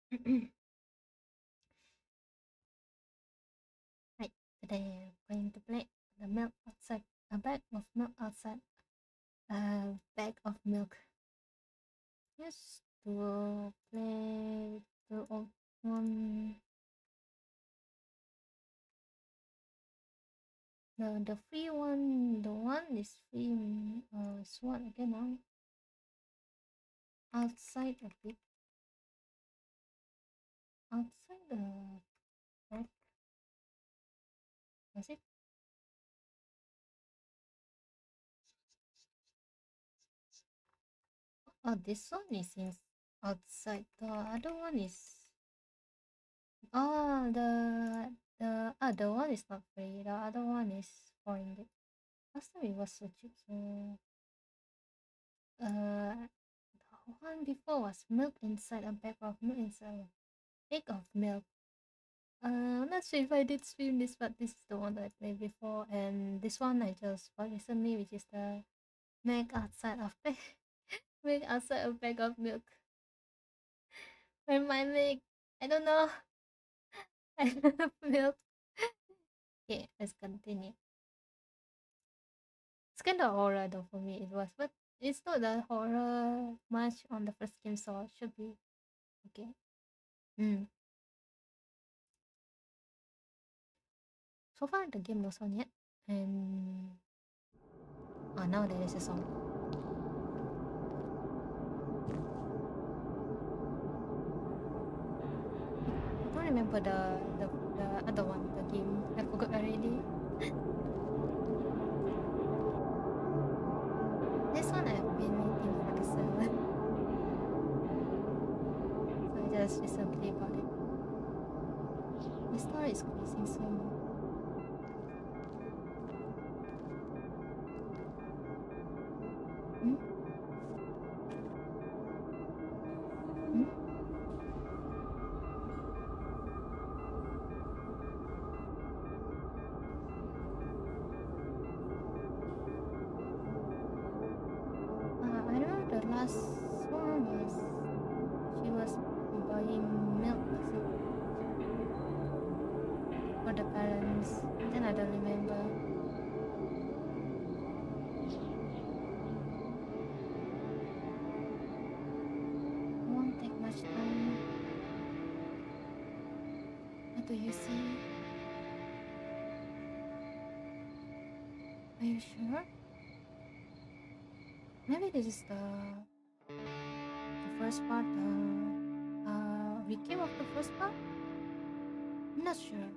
Right, today I'm going to play the milk outside a bag of milk outside a bag of milk. Yes, to play the old one. The free one, the one is free. It's what again now? Outside a big, outside the bag. Was it? Oh, this one is in outside. The other one is oh the other one is not free. The other one is $4. Last time it was so cheap. So the one before was milk inside a bag of milk inside a bag of milk. I'm not sure if I did stream this, but this is the one that I played before, and this one I just bought recently, which is the milk outside of bag, milk outside a bag of milk. When my milk, I don't know, I love milk. Okay, let's continue. It's kind of horror though for me. It was, but it's not the horror much on the first game, so it should be okay. Mm. So far the game looks on yet, and oh now there is a song. I don't remember the other one, the game. I forgot already. This one I've been waiting for the server, so I just recently bought it. The story is crazy, so hmm? Hmm? I remember the last one was she was buying milk for the parents. Then I don't remember. It won't take much time. What do you see? Are you sure? Maybe this is the first part, recap of the first part? I'm not sure.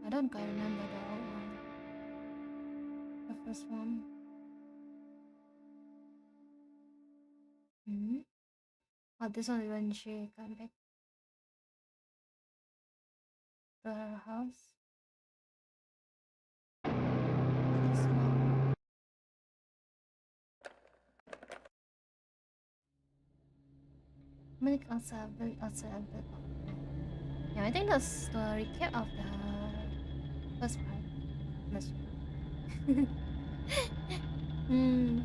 I don't quite remember the old one. The first one. Hmm? Oh, this one when she came back to her house. This one. Milk outside, built outside, built up. Yeah, I think that's the recap of the first part. I'm not sure. Hmm.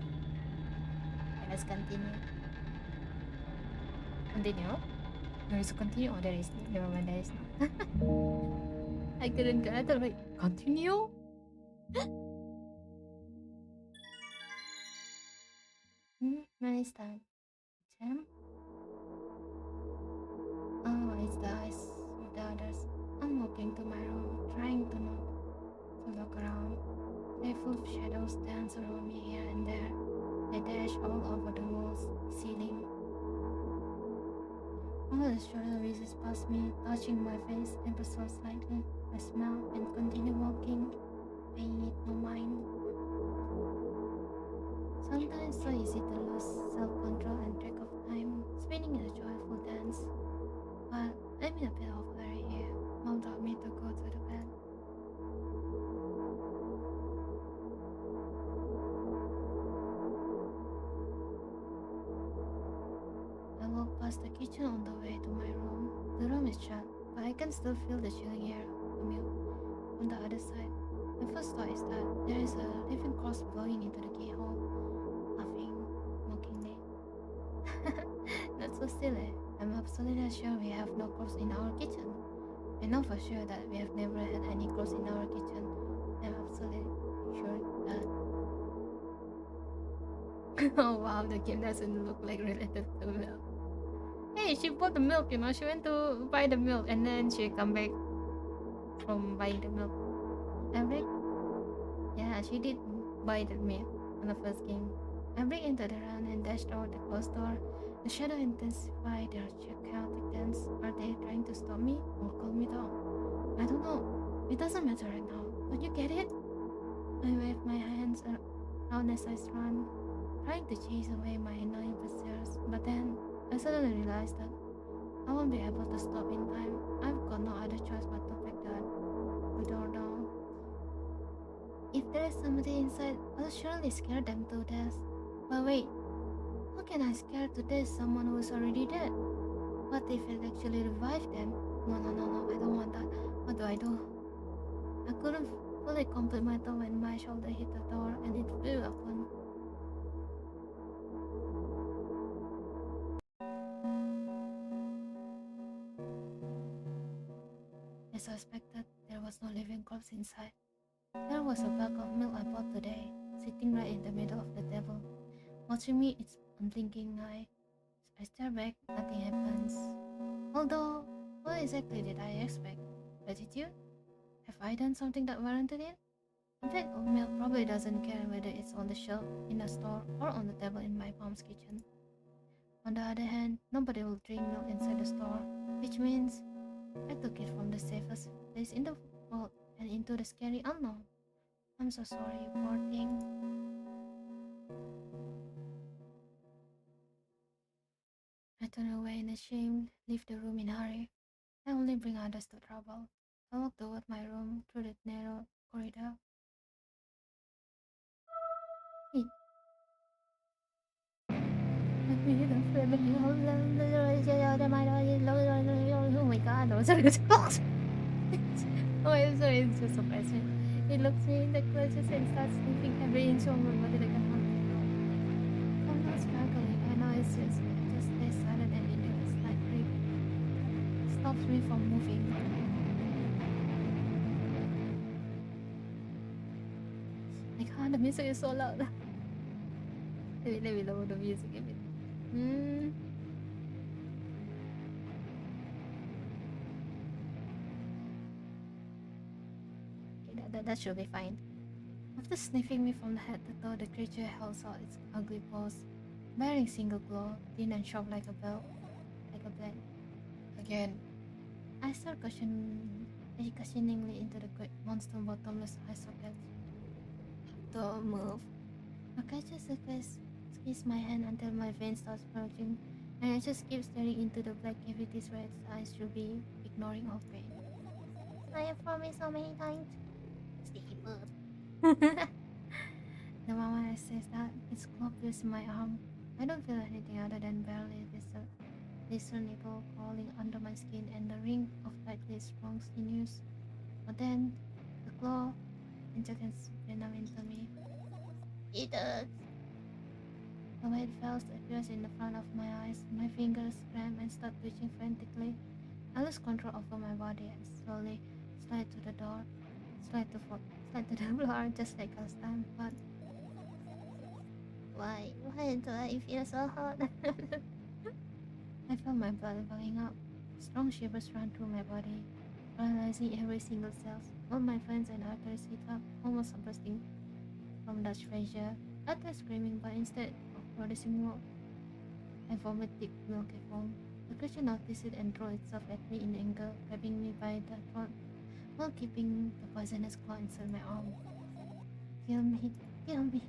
Okay, let's continue. Continue? There is a continue? Oh, there is. Never mind, there is not. I couldn't get it. Like, continue? When is that? Jam? Oh, it's the eyes of the others. I'm walking to my room, trying to not to look around. Playful shadows dance around me here and there. They dash all over the walls, ceiling. All the shoulder breezes past me, touching my face ever so slightly. I smile and continue walking, paying it no mind. Sometimes so easy to lose self-control and track of time, spinning in a joyful dance. But I'm in a bit of a hurry here. Mom told me to go to the bed. I walk past the kitchen on the way to my room. The room is shut, but I can still feel the chilling air of the milk on the other side. My first thought is that there is a living corpse blowing into the keyhole, laughing mockingly. Not so silly. I'm absolutely sure we have no crows in our kitchen. I know for sure that we have never had any crows in our kitchen. I'm absolutely sure that. Oh wow, the game doesn't look like related to milk. Hey, she bought the milk, you know. She went to buy the milk and then she come back from buying the milk. Eric, yeah, she did buy the milk on the first game. I break into the round and dashed out the closed door. The shadow intensified their chaotic dance. Are they trying to stop me or calm me down? I don't know. It doesn't matter right now. Don't you get it? I wave my hands around as I run, trying to chase away my annoying pursuers. But then I suddenly realized that I won't be able to stop in time. I've got no other choice but to break the door down. If there is somebody inside, I'll surely scare them to death. But wait, how can I scare to death someone who is already dead? What if it actually revived them? No, no, no, no, I don't want that. What do I do? I couldn't fully complete my thought when my shoulder hit the door and it flew open. As I expected, there was no living corpse inside. There was a bag of milk I bought today, sitting right in the middle of the table. Watching me, its unblinking eye. I stare back, nothing happens. Although, what exactly did I expect? Gratitude? Have I done something that warranted it? A bag of milk probably doesn't care whether it's on the shelf in a store or on the table in my mom's kitchen. On the other hand, nobody will drink milk inside the store, which means I took it from the safest place in the world and into the scary unknown. I'm so sorry, poor thing. I turn away in shame, leave the room in a hurry. I only bring others to trouble. I walk toward my room through the narrow corridor. It let me hit a family. Oh my god, oh, sorry, oh, I'm sorry, it's just so present. He looks me in the clutches and starts sniffing every inch of my body like a hungry. I'm not struggling. I know it's just stay silent and endurance like grip stops me from moving. Like, the music is so loud. Let me lower the music a bit. Okay, that should be fine. After sniffing me from the head to toe, the creature held out its ugly paws, bearing single claw, thin and sharp like a blade. Again, I stare questioningly into the great monster bottomless eye socket. Don't move. The creature squeezes my hand until my veins start bulging, and I just keep staring into the black cavities where its eyes should be, ignoring all pain. I have promised so many times. Sticky bird. The moment I say that, its claw pierces my arm. I don't feel anything other than barely discernible crawling under my skin and the ring of tightly strung sinews. But then, the claw injects venom into me. It does. The white felt appears in the front of my eyes. My fingers cramp and start twitching frantically. I lose control over my body and slowly slide to the door, slide to the floor just like last time. But why do I feel so hot? I felt my blood welling up. Strong shivers ran through my body, paralyzing every single cell. All my veins and arteries heat up, almost bursting from Dutch pressure. I tried screaming, but instead of producing milk, I vomited milky foam. The creature noticed it and threw itself at me in anger, grabbing me by the throat while keeping the poisonous claw inside my arm. Kill me, kill me!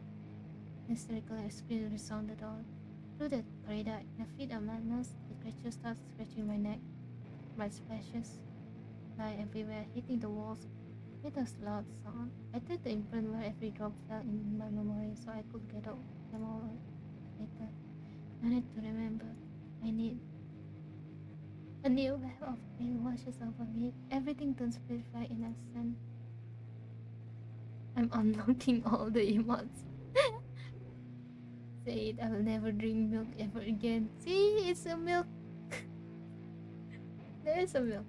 Hysterical scream resounded all through the corridor. In a fit of madness, the creature starts scratching my neck. Blood splashes fly everywhere, hitting the walls with a loud sound. I tried to imprint where every drop fell in my memory so I could get them all later. I need to remember. I need a new wave of pain washes over me. Everything turns purified in a instant. I'm unlocking all the emotes. Say it, I will never drink milk ever again. See, it's a milk. There is a milk.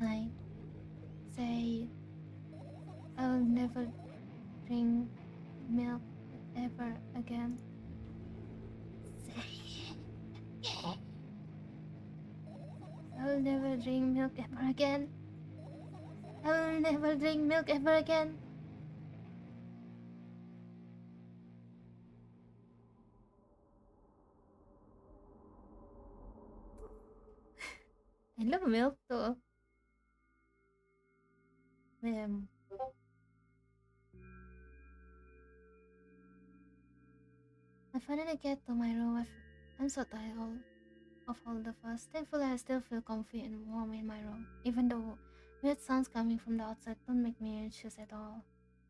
I say I'll never drink milk ever again. Say it. I'll never drink milk ever again. I'll never drink milk ever again. I love milk though. Um, I finally get to my room. I'm so tired of all the fuss. Thankfully, I still feel comfy and warm in my room, even though weird sounds coming from the outside don't make me anxious at all.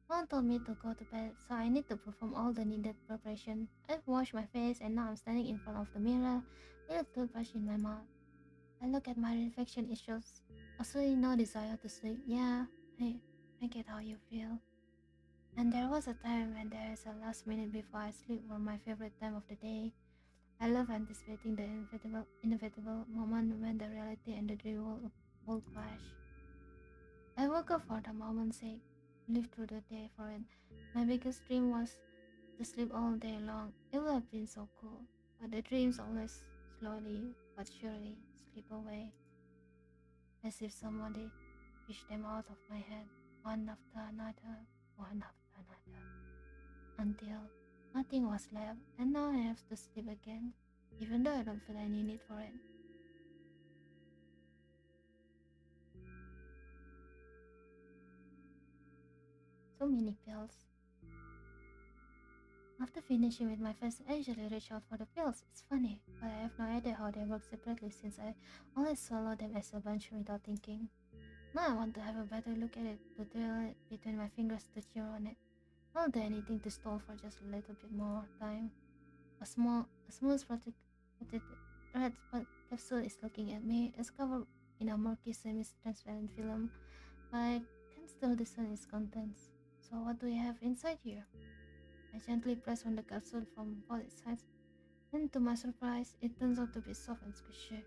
Mom told me to go to bed, so I need to perform all the needed preparation. I've washed my face and now I'm standing in front of the mirror with a toothbrush in my mouth. I look at my reflection, it shows absolutely no desire to sleep. Yeah, I get how you feel. And there was a time when there is a last minute before I sleep were my favorite time of the day. I love anticipating the inevitable moment when the reality and the dream will clash. I woke up for the moment's sake, lived through the day for it. My biggest dream was to sleep all day long. It would have been so cool. But the dreams always slowly but surely slip away, as if somebody fished them out of my head, one after another, one after another, until nothing was left, and now I have to sleep again, even though I don't feel any need for it. So many pills. After finishing with my first, I usually reach out for the pills. It's funny, but I have no idea how they work separately since I always swallow them as a bunch without thinking. Now I want to have a better look at it, to drill it between my fingers to chew on it. I'll do anything to stall for just a little bit more time. A smooth protected red spot capsule is looking at me. It's covered in a murky semi-transparent film, but I can still discern its contents. So what do we have inside here? I gently press on the capsule from both sides, and to my surprise, it turns out to be soft and squishy.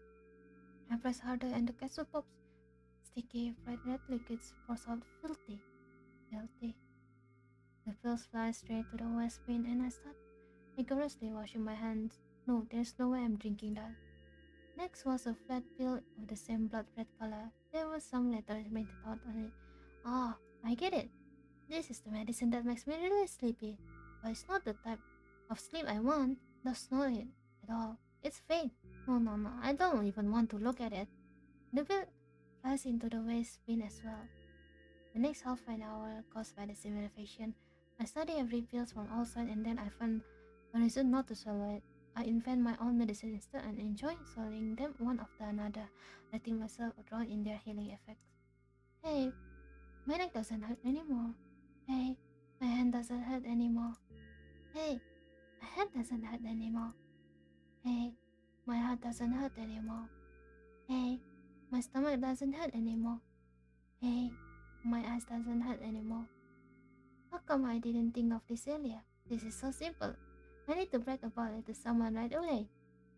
I press harder and the capsule pops. Sticky, bright red liquids pours out filthy, filthy. The pills fly straight to the waste bin and I start vigorously washing my hands. No, there's no way I'm drinking that. Next was a flat pill of the same blood red color. There was some letters printed out on it. Ah, I get it. This is the medicine that makes me really sleepy. But it's not the type of sleep I want. That's not it at all. It's fake. No. I don't even want to look at it. The pill flies into the waste bin as well. The next half an hour caused by the simulation. I study every pill from all sides and then I find a reason not to swallow it. I invent my own medicine instead and enjoy swallowing them one after another, letting myself drown in their healing effects. Hey, my neck doesn't hurt anymore. Hey, my hand doesn't hurt anymore. Hey, my head doesn't hurt anymore. Hey, my heart doesn't hurt anymore. Hey, my stomach doesn't hurt anymore. Hey, my eyes doesn't hurt anymore. How come I didn't think of this earlier? This is so simple. I need to brag about it to someone right away.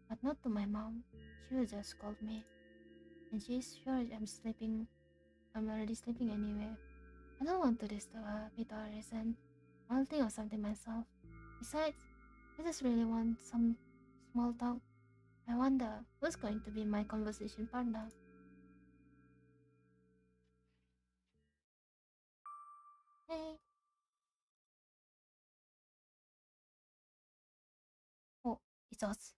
But not to my mom. She will just scold me. And she's sure I'm sleeping. I'm already sleeping anyway. I don't want to disturb her without a reason. I'll think of something myself. Besides, I just really want some small talk. I wonder who's going to be my conversation partner. Hey. Oh, it's us.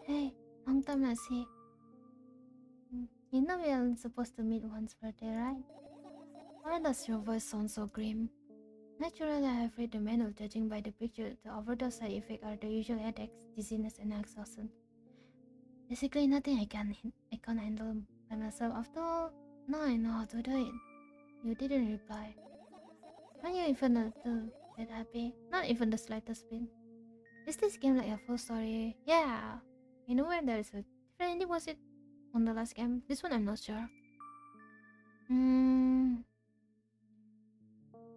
Hey, long time no see. You know we are supposed to meet once per day, right? Why does your voice sound so grim? Naturally, I have read the manual. Judging by the picture, the overdose side effects are the usual headaches, dizziness, and exhaustion. Basically, nothing I can't handle by myself. After all, now I know how to do it. You didn't reply. Are you even a little bit happy? Not even the slightest bit. Is this game like a full story? Yeah. You know where there is a different ending, was it on the last game? This one I'm not sure. Hmm.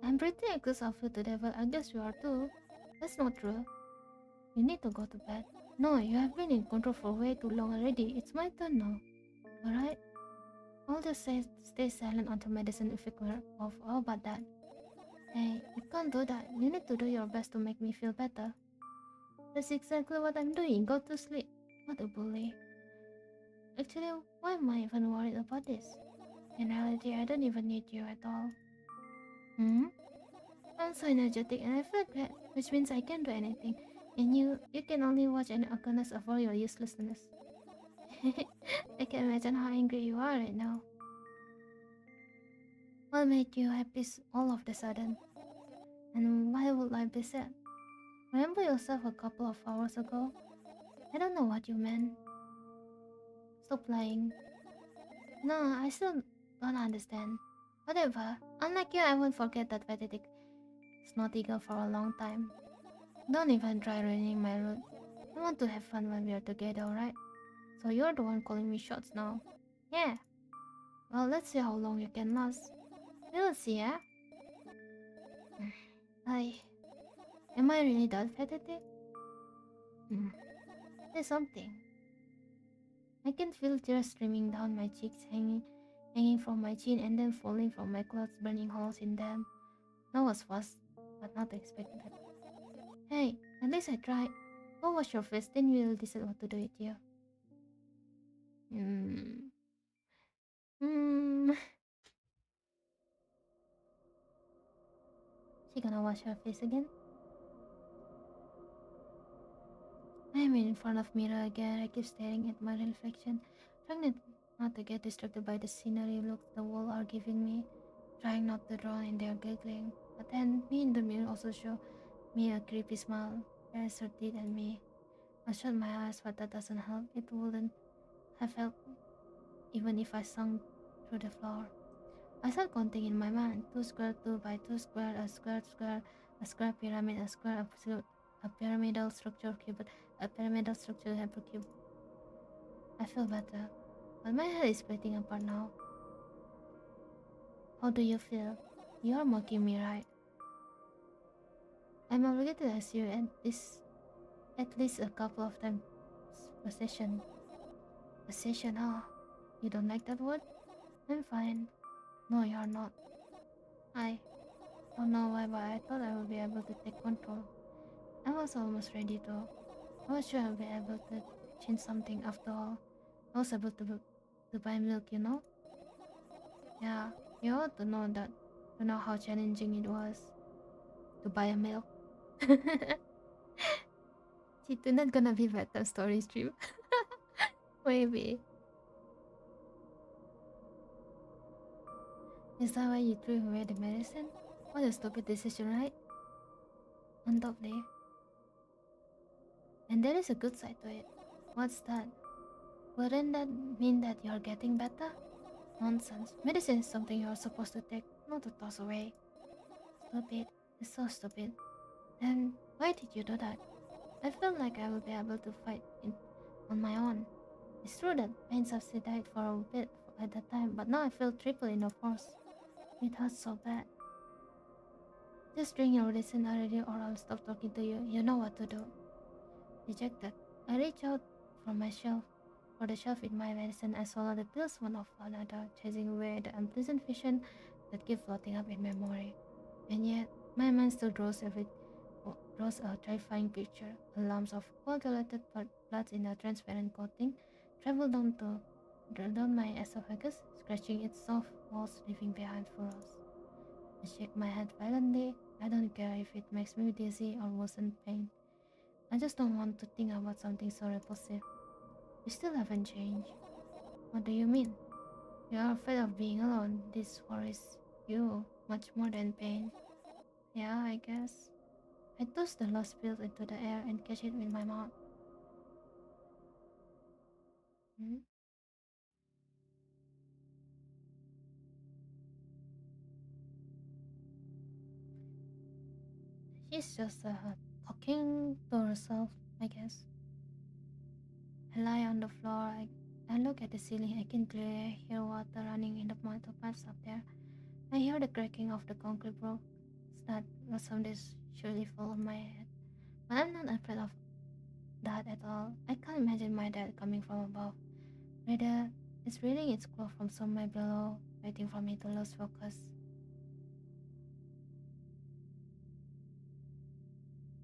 I'm pretty exhausted today, but I guess you are too. That's not true. You need to go to bed. No, you have been in control for way too long already. It's my turn now. Alright? I'll just stay silent until medicine effect wear off. How about that? Hey, you can't do that. You need to do your best to make me feel better. That's exactly what I'm doing. Go to sleep. What a bully. Actually, why am I even worried about this? In reality, I don't even need you at all. Hmm? I'm so energetic and I feel great, which means I can do anything. And you can only watch and agonize over your uselessness. I can imagine how angry you are right now. What made you happy all of the sudden? And why would I be sad? Remember yourself a couple of hours ago? I don't know what you meant. Stop lying. No, I still don't understand. Whatever. Unlike you, I won't forget that pathetic snotty girl for a long time. Don't even try ruining my route. I want to have fun when we are together, alright? So you're the one calling me shots now. Yeah. Well, let's see how long you can last. We'll see, eh? I... Am I really that pathetic? Hmm. There's something. I can feel tears streaming down my cheeks, hanging from my chin and then falling from my clothes, burning holes in them. That was fast, but not expected. Hey, at least I tried. Go wash your face, then we'll decide what to do with you. Hmm. Hmm. She gonna wash her face again? I'm in front of mirror again. I keep staring at my reflection, trying not to get distracted by the scenery looks the wall are giving me, trying not to drown in their giggling. But then me in the mirror also show me a creepy smile, stares her teeth at me. I shut my eyes, but that doesn't help. It wouldn't have helped even if I sunk through the floor. I start counting in my mind. 2 square, 2 by 2 square, a square square, a square pyramid, a square absolute, a pyramidal structure cube, a pyramidal structure hypercube. I feel better, but my head is splitting apart now. How do you feel? You are mocking me, right? I'm obligated to ask you at least a couple of times per session. A session, huh? You don't like that word? I'm fine. No, you're not. I don't know why, but I thought I would be able to take control. I was almost ready though. I was sure I'll be able to change something after all. I was able to buy milk, you know? Yeah, you ought to know that. To know how challenging it was to buy a milk. It's not gonna be better story stream. Maybe. Is that why you threw away the medicine? What a stupid decision, right? Undoubtedly. And there is a good side to it. What's that? Wouldn't that mean that you're getting better? Nonsense. Medicine is something you're supposed to take, not to toss away. Stupid. It's so stupid. Then why did you do that? I felt like I would be able to fight on my own. It's true that pain subsided for a bit at the time, but now I feel triple in the force. It hurts so bad. Just drink your medicine already or I'll stop talking to you. You know what to do. Dejected, I reach out from my shelf. For the shelf in my medicine, I swallow the pills one after another, chasing away the unpleasant vision that keep floating up in memory. And yet, my mind still draws a terrifying picture. A lumps of coagulated blood in a transparent coating travel down my esophagus, scratching its soft walls, leaving behind furrows. I shake my head violently. I don't care if it makes me dizzy or worsen pain. I just don't want to think about something so repulsive. You still haven't changed. What do you mean? You are afraid of being alone. This worries you much more than pain. Yeah, I guess. I toss the lost pills into the air and catch it with my mouth. Hmm? She's just talking to herself, I guess. I lie on the floor. I look at the ceiling. I can clearly hear water running in the metal pipes up there. I hear the cracking of the concrete block. that someday is surely fall on my head. But I'm not afraid of that at all. I can't imagine my dad coming from above. Rather, it's reading its claw from somewhere below, waiting for me to lose focus.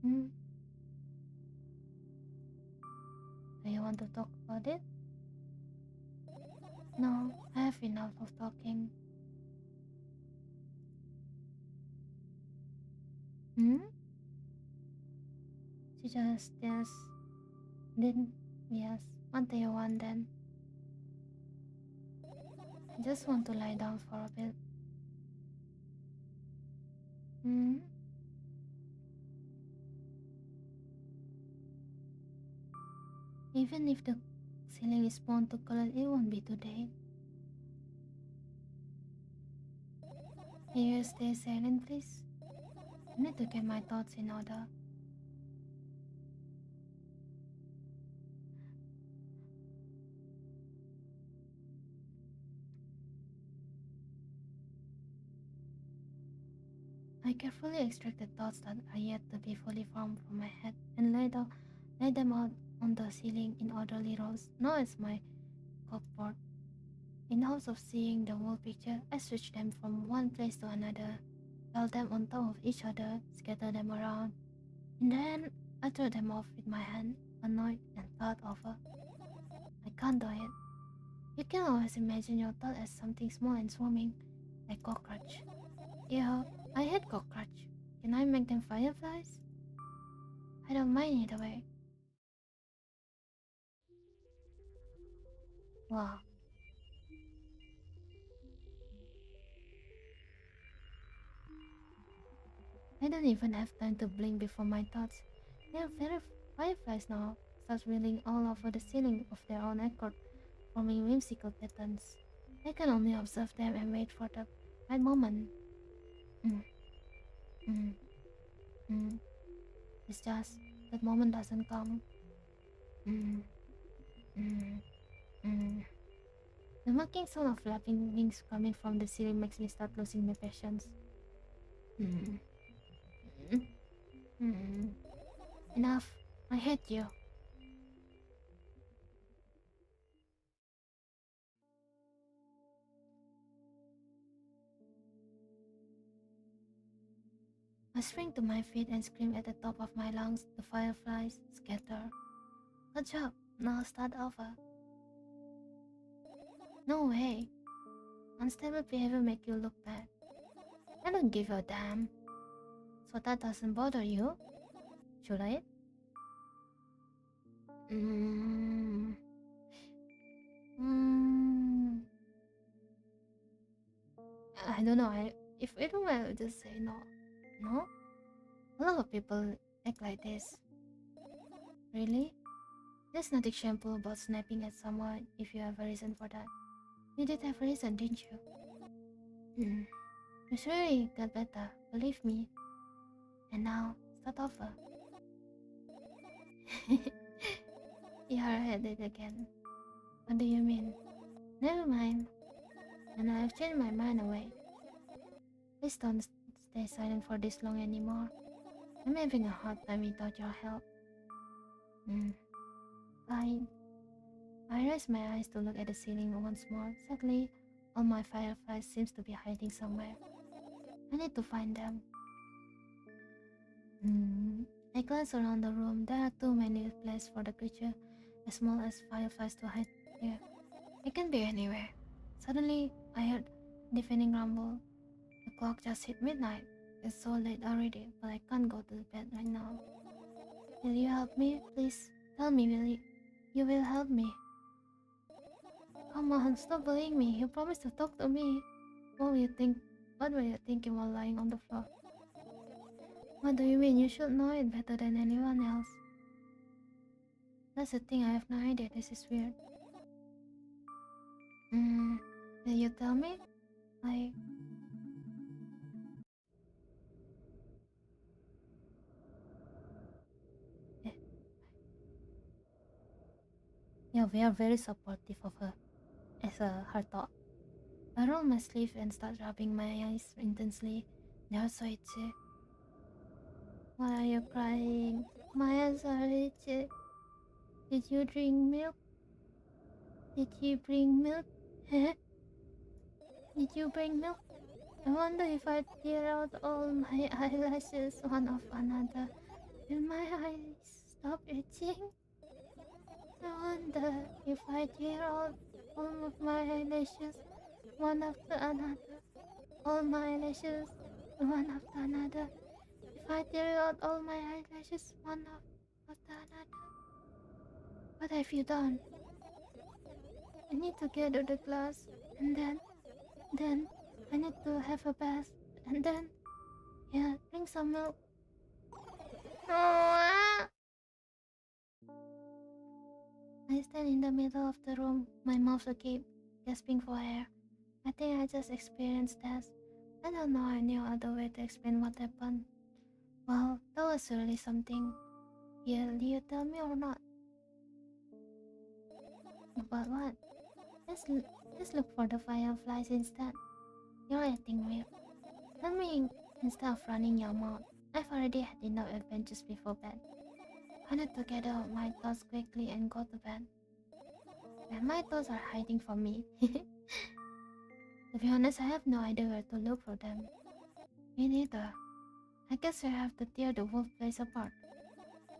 Hmm? Do you want to talk about it? No, I have enough of talking. Hmm? She just yes. Then yes. What do you want then? I just want to lie down for a bit. Hmm? Even if the ceiling is prone to color, it won't be today. Can you stay silent, please? I need to get my thoughts in order. I carefully extract the thoughts that are yet to be fully formed from my head and lay them out on the ceiling in orderly rows, known as my corkboard. In hopes of seeing the whole picture, I switch them from one place to another, pile them on top of each other, scatter them around, and then I throw them off with my hand, annoyed and thought over. I can't do it. You can always imagine your thought as something small and swarming, like cockroach. Yeah, I hate cockroach. Can I make them fireflies? I don't mind either way. Wow, I don't even have time to blink before my thoughts. They are very fireflies now, start wheeling all over the ceiling of their own accord, forming whimsical patterns. I can only observe them and wait for the right moment. Mm, mm, mm. It's just that moment doesn't come. Mm, mm, mm. The mocking sound of flapping wings coming from the ceiling makes me start losing my patience. Mm, mm, mm. Enough. I hate you. I spring to my feet and scream at the top of my lungs. The fireflies scatter. Good job. Now start over. No way. Unstable behavior make you look bad. I don't give a damn. So that doesn't bother you? Should I? Mm, mm, I don't know. If it were, I would just say no. No? A lot of people act like this. Really? There's nothing shameful about snapping at someone if you have a reason for that. You did have a reason, didn't you? Mm. You surely got better, believe me. And now, start over. You are at it again. What do you mean? Never mind. And I've changed my mind away. Please don't stay silent for this long anymore. I'm having a hard time without your help. Hmm. Fine. I raise my eyes to look at the ceiling once more. Sadly, all my fireflies seems to be hiding somewhere. I need to find them. Hmm. I glance around the room. There are too many places for the creature as small as fireflies to hide here. It can be anywhere. Suddenly, I heard a deafening rumble. The clock just hit midnight. It's so late already, but I can't go to bed right now. Will you help me, please? Tell me, will you? You will help me. Come on, stop bullying me. You promised to talk to me. What will you think? What were you thinking while lying on the floor? What do you mean? You should know it better than anyone else. That's the thing. I have no idea. This is weird. Hmm. Will you tell me? Like, eh, yeah, we are very supportive of her, as her thought. I roll my sleeve and start rubbing my eyes intensely. They are so itchy. Why are you crying? My eyes are itchy. Did you drink milk? Did you bring milk? Huh? Did you bring milk? I wonder if I tear out all my eyelashes one after another. Will my eyes stop itching? I wonder if I tear out all of my eyelashes one after another. All my eyelashes one after another. If I tear out all my eyelashes one after another. What have you done? I need to gather the glass, and then I need to have a bath, and then, yeah, drink some milk. I stand in the middle of the room, my mouth agape, gasping for air. I think I just experienced death. I don't know any other way to explain what happened. Well, that was really something. Yeah, will you tell me or not? About what? Let's look for the fireflies instead. You're acting weird. Tell me instead of running your mouth. I've already had enough adventures before bed. I need to gather up my thoughts quickly and go to bed. And my thoughts are hiding from me. To be honest, I have no idea where to look for them. Me neither. I guess I have to tear the whole place apart.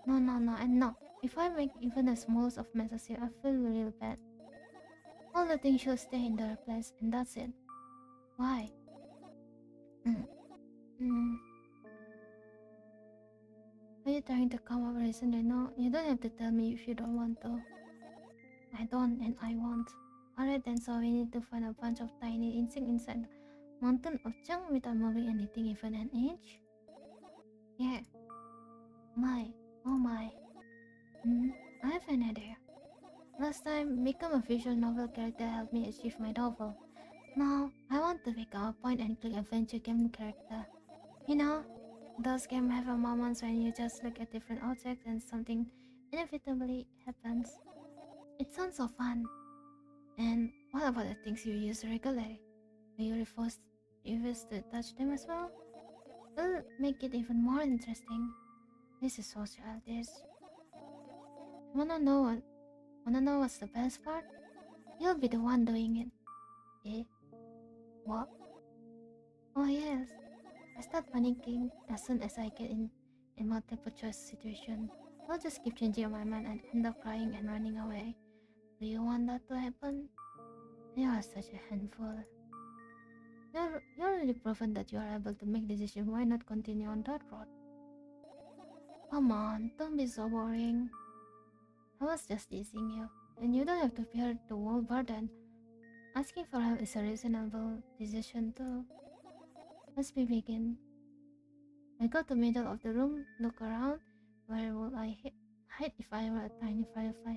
No, and no. If I make even the smallest of messes here, I feel real bad. All the things should stay in their place, and that's it. Why? Mm. Mm. Are you trying to come up with a reason? No, you don't have to tell me if you don't want to. I don't, and I won't. Alright then, so we need to find a bunch of tiny insects inside the mountain of junk without moving anything even an inch? Yeah. My. Oh my. I have an idea. Last time, become a visual novel character helped me achieve my novel. Now, I want to become a point-and-click adventure game character. You know, those games have a moments when you just look at different objects and something inevitably happens. It sounds so fun. And what about the things you use regularly? Do you refuse to touch them as well? It'll make it even more interesting. This is so childish. Wanna know what? Wanna know what's the best part? You'll be the one doing it. Eh? What? Oh yes. I start panicking as soon as I get in multiple choice situation. I'll just keep changing my mind and end up crying and running away. Do you want that to happen? You are such a handful. You're already proven that you are able to make decisions. Why not continue on that road? Come on, don't be so boring. I was just teasing you, and you don't have to bear the whole burden. Asking for help is a reasonable decision too. Let's begin. I go to the middle of the room, look around. Where would I hide if I were a tiny firefly?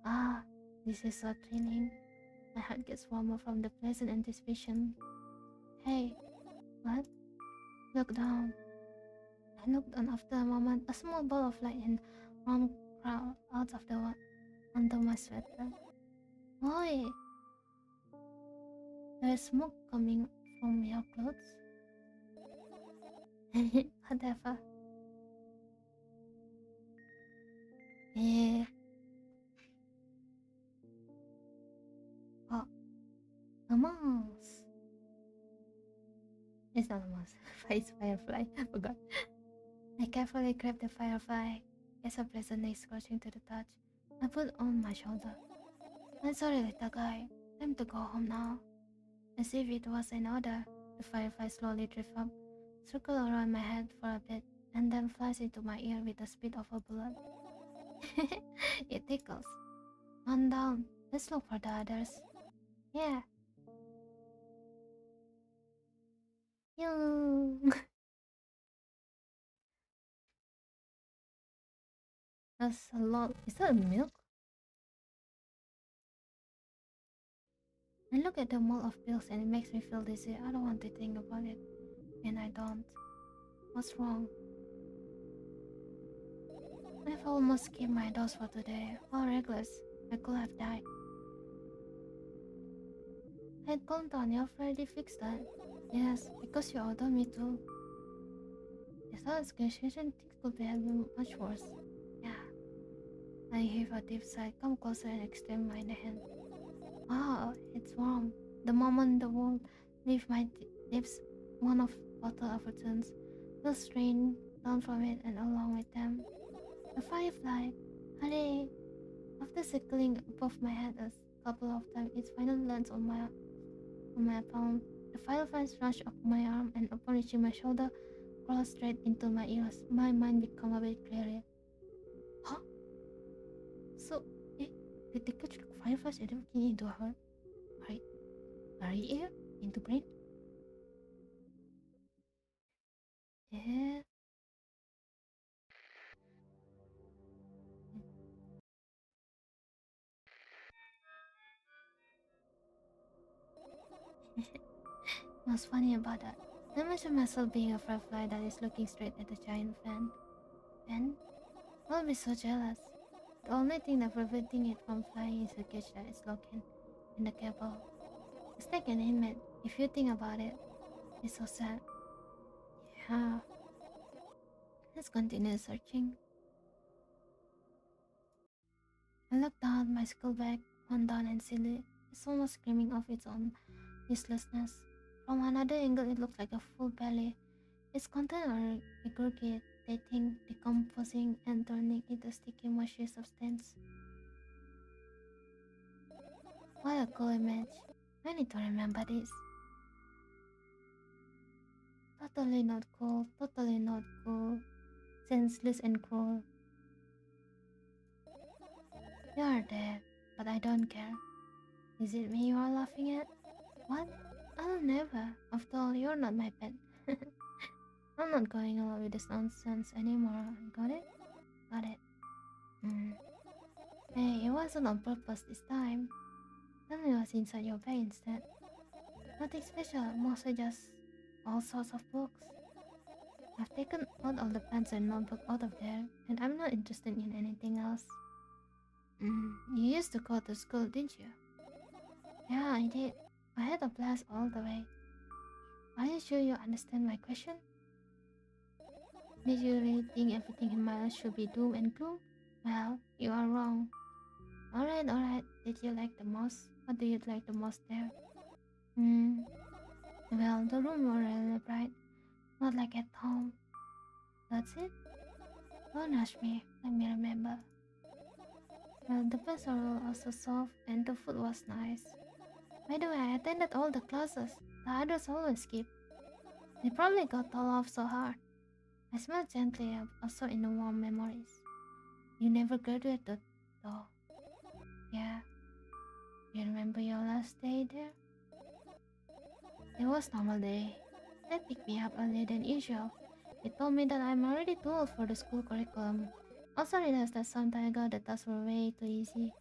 Ah, this is so thrilling. My heart gets warmer from the pleasant anticipation. Hey, what? Look down. I looked down after a moment. A small ball of light and warm crawled out of the under my sweater. Oi! There's smoke coming from your clothes. Whatever. Eh. Oh, a mouse. It's not a mouse. It's firefly. I forgot. I carefully grabbed the firefly. It's a pleasant night scorching to the touch. I put it on my shoulder. I'm sorry, little guy. Time to go home now. As if it was an order, the firefly slowly drifts up, circles around my head for a bit, and then flies into my ear with the speed of a bullet. It tickles. On down. Let's look for the others. Yeah. You. That's a lot. Is that milk? I look at the mold of pills and it makes me feel dizzy. I don't want to think about it. And I don't. What's wrong? I've almost skipped my dose for today. How reckless. I could have died. I'd calmed down. You've already fixed that. Yes, because you ordered me to. Is that a suggestion could be much worse. Yeah. I heave a deep sigh, come closer and extend my hand. Ah, it's warm. The moment the warmth leaves my lips, one of bottle overturns. The strain down from it and along with them. The firefly. Hooray! After circling above my head a couple of times, it finally lands on my palm. The fireflies rush up my arm and upon reaching my shoulder, crawl straight into my ears. My mind become a bit clearer. Huh? So, eh, did they catch the fireflies and everything into her? Right? Right ear? Into brain? Yeah. What's funny about that? I imagine myself being a firefly that is looking straight at a giant fan. Fan? I'll be so jealous. The only thing that preventing it from flying is a cage that is locked in the cable. It's like an inmate, if you think about it. It's so sad. Yeah. Let's continue searching. I looked down at my school bag, one down and silly. It's almost screaming of its own uselessness. From another angle, it looked like a full belly. Its contents are regurgitating, decomposing, and turning into sticky, mushy substance. What a cool image. I need to remember this. Totally not cool, totally not cool. Senseless and cruel. You are there, but I don't care. Is it me you are laughing at? What? I'll never. After all, you're not my pet. I'm not going along with this nonsense anymore. Got it? Got it. Hmm. Hey, it wasn't on purpose this time. Tell me what's inside your bag instead. Nothing special, mostly just all sorts of books. I've taken all of the pens and notebook out of there, and I'm not interested in anything else. You used to go to school, didn't you? Yeah, I did. I had a blast all the way. Are you sure you understand my question? Did you really think everything in my life should be doom and gloom? Well, you are wrong. Alright. Did you like the most? What do you like the most there? Hmm. Well, the room were really bright. Not like at home. That's it? Don't rush me. Let me remember. Well, the beds were also soft and the food was nice. By the way, I attended all the classes. The others always skip. They probably got told off so hard. I smiled gently, also in the warm memories. You never graduated, though. Yeah. You remember your last day there? It was normal day. They picked me up earlier than usual. They told me that I'm already too old for the school curriculum. Also realized that some time ago the tasks were way too easy.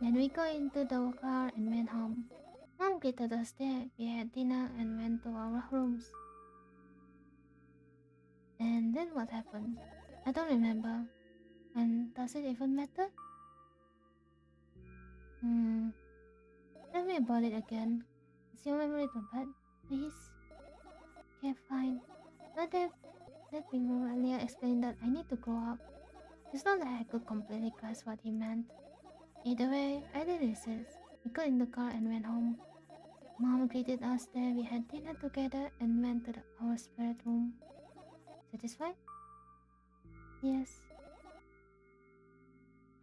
Then we got into the car and went home. Mom greeted us there. We had dinner and went to our rooms. And then what happened? I don't remember. And does it even matter? Hmm. Tell me about it again. Is your memory too bad? Please? Okay, fine. Let me earlier explain that I need to grow up. It's not that I could completely grasp what he meant. Either way, I did resist. We got in the car and went home. Mom greeted us there. We had dinner together and went to our spirit room. Satisfied? Yes.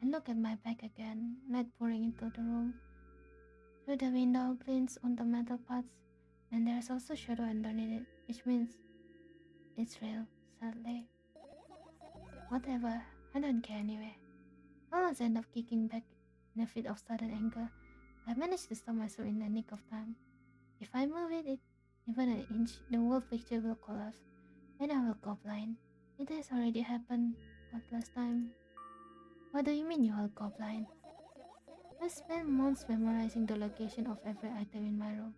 I look at my bag again, light pouring into the room. Through the window glints on the metal parts, and there's also shadow underneath it, which means it's real, sadly. Whatever, I don't care anyway. I always end up kicking back in a fit of sudden anger. I managed to stop myself in the nick of time. If I move it even an inch, the whole picture will collapse, and I will go blind. It has already happened countless times. What do you mean you will go blind? I spent months memorizing the location of every item in my room.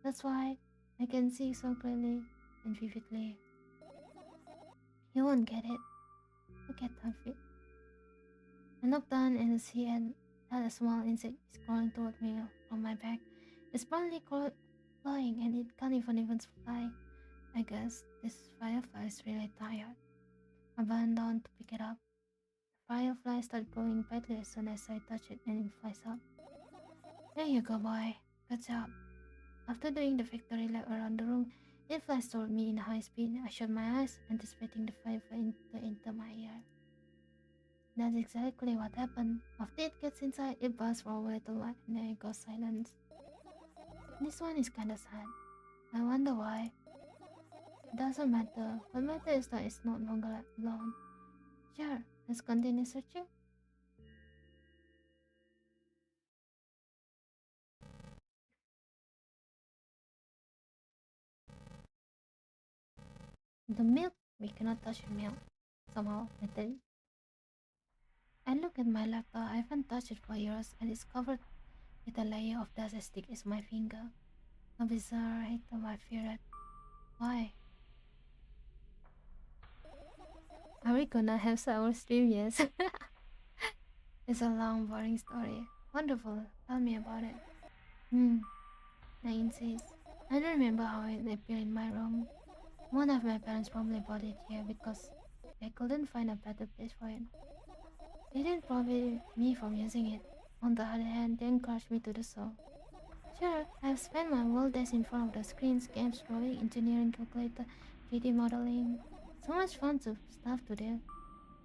That's why I can see so clearly and vividly. You won't get it. Look at Taufik. I look down and see that a small insect is crawling toward me from my back. It's probably flying and it can't even fly. I guess this firefly is really tired. I bent down to pick it up. The firefly started glowing brightly as soon as I touched it and it flies up. There you go, boy. Good job. After doing the victory lap around the room, it flashed toward me in high speed. I shut my eyes, anticipating the firefly to enter my ear. That's exactly what happened. After it gets inside, it buzzes for a little while and then it goes silent. This one is kinda sad. I wonder why. It doesn't matter. What matters is that it's no longer alone. Sure, let's continue searching. The milk? We cannot touch the milk. Somehow, I think. I look at my laptop. I haven't touched it for years and it's covered with a layer of dust as thick as my finger. A bizarre item I feared. Why? Are we gonna have sour stream? Yes. It's a long, boring story. Wonderful. Tell me about it. Hmm. I insist. I don't remember how it appeared in my room. One of my parents probably bought it here because they couldn't find a better place for it. They didn't prohibit me from using it. On the other hand, they encouraged me to do so. Sure, I've spent my whole days in front of the screens, games, drawing, engineering, calculator, 3D modeling. So much fun stuff to do.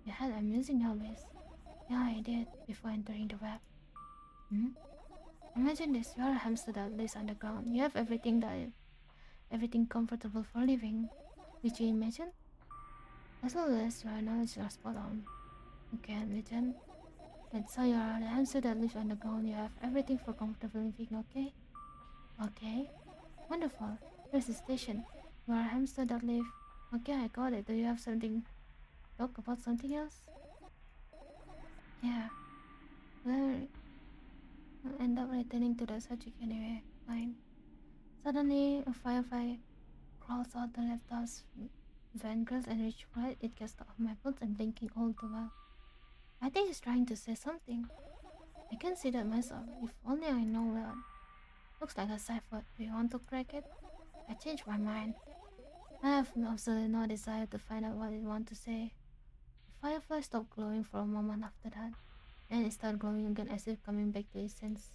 You had amusing hobbies. Yeah, I did, before entering the web. Hmm? Imagine this, you're a hamster that lives underground. You have everything comfortable for living. Did you imagine? As always, your knowledge are spot on. Okay, imagine. Let's say you're a hamster that lives underground. You have everything for comfortable living, okay? Okay. Wonderful. Here's the station. You are a hamster that live. Okay, I got it. Do you have something talk about something else? Yeah. Well, I'll end up returning to the subject anyway. Fine. Suddenly, a firefly crawls out the laptop's vent grills and reaches right. It gets off my boots and blinking all the while. I think he's trying to say something. I can see that myself. If only I know what. Looks like a cipher. Do you want to crack it? I changed my mind. I have absolutely no desire to find out what it wants to say. The firefly stopped glowing for a moment after that. Then it started glowing again as if coming back to its sense.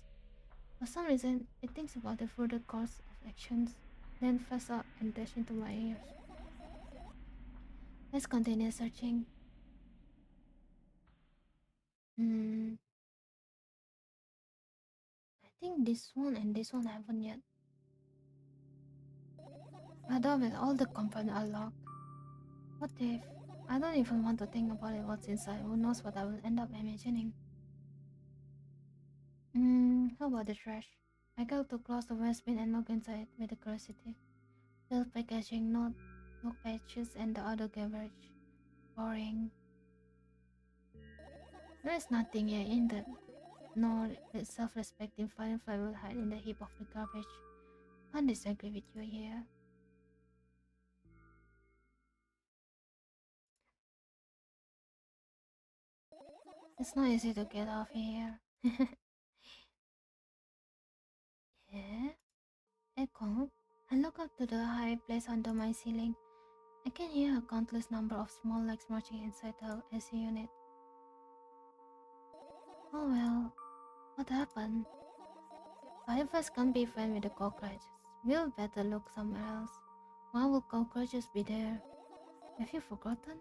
For some reason, it thinks about the further course of actions, then flashed out and dashed into my ears. Let's continue searching. Hmm, I think this one and this one haven't yet. I don't with all the compartments are locked. What if? I don't even want to think about it what's inside. Who knows what I will end up imagining. How about the trash? I go to close the waste bin and look inside with curiosity. Fill packaging, notebook patches, and the other garbage. Boring. There is nothing here in that. Nor the self-respecting firefly will hide in the heap of the garbage. Can't disagree with you here. It's not easy to get off here. Yeah? Echo? I look up to the high place under my ceiling. I can hear a countless number of small legs marching inside the AC unit. Oh well, what happened? Fireflies can't be friends with the cockroaches. We'll better look somewhere else. Why will cockroaches be there? Have you forgotten?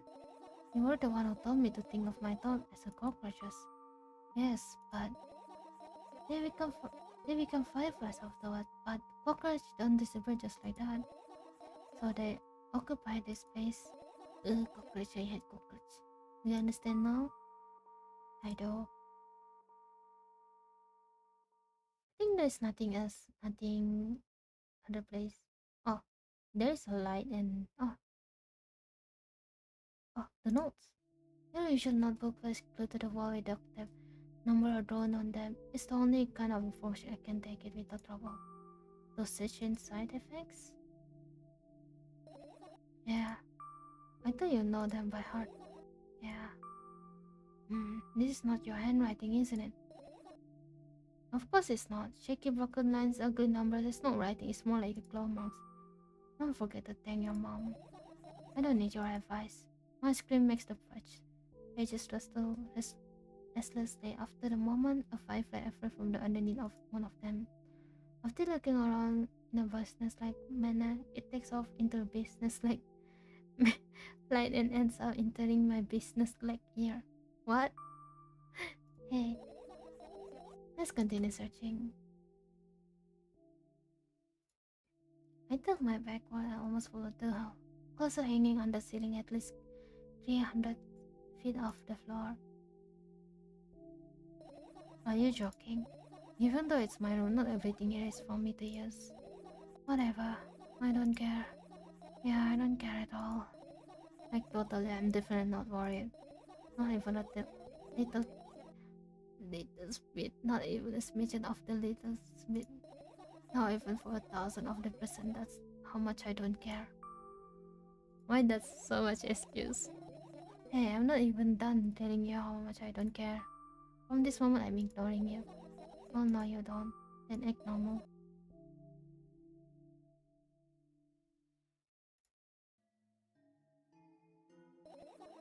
You were the one who told me to think of my thought as a cockroaches. Yes, but they become they become fireflies afterward. But cockroaches don't disappear just like that. So they occupy this space. Cockroach, I hate cockroach. You understand now? I do. I think there's nothing else. Nothing other place. Oh, there's a light and the notes. Your usual notebook was glued to the wall with duct tape. Number are drawn on them. It's the only kind of information I can take it without trouble. Those session side effects? Yeah, I thought you know them by heart. Yeah. This is not your handwriting, isn't it? Of course it's not. Shaky broken lines, ugly numbers. It's not writing. It's more like a claw marks. Don't forget to thank your mom. I don't need your advice. My scream makes the pages restlessly after the moment a firefly appeared from the underneath of one of them. After looking around in a business-like manner, it takes off into a business-like flight and ends up entering my business-like ear. What? Hey, let's continue searching. I took my back while I almost followed the hole, also hanging on the ceiling at least 300 feet off the floor. Are you joking? Even though it's my room, not everything here is for me to use. Whatever, I don't care. Yeah, I don't care at all. Like totally, I'm definitely not worried. Not even a little, little bit. Not even a smidgen of the little bit. Not even for 1,000%. That's how much I don't care. Why that's so much excuse? Hey, I'm not even done telling you how much I don't care. From this moment, I'm ignoring you. Oh no, you don't. Then act normal.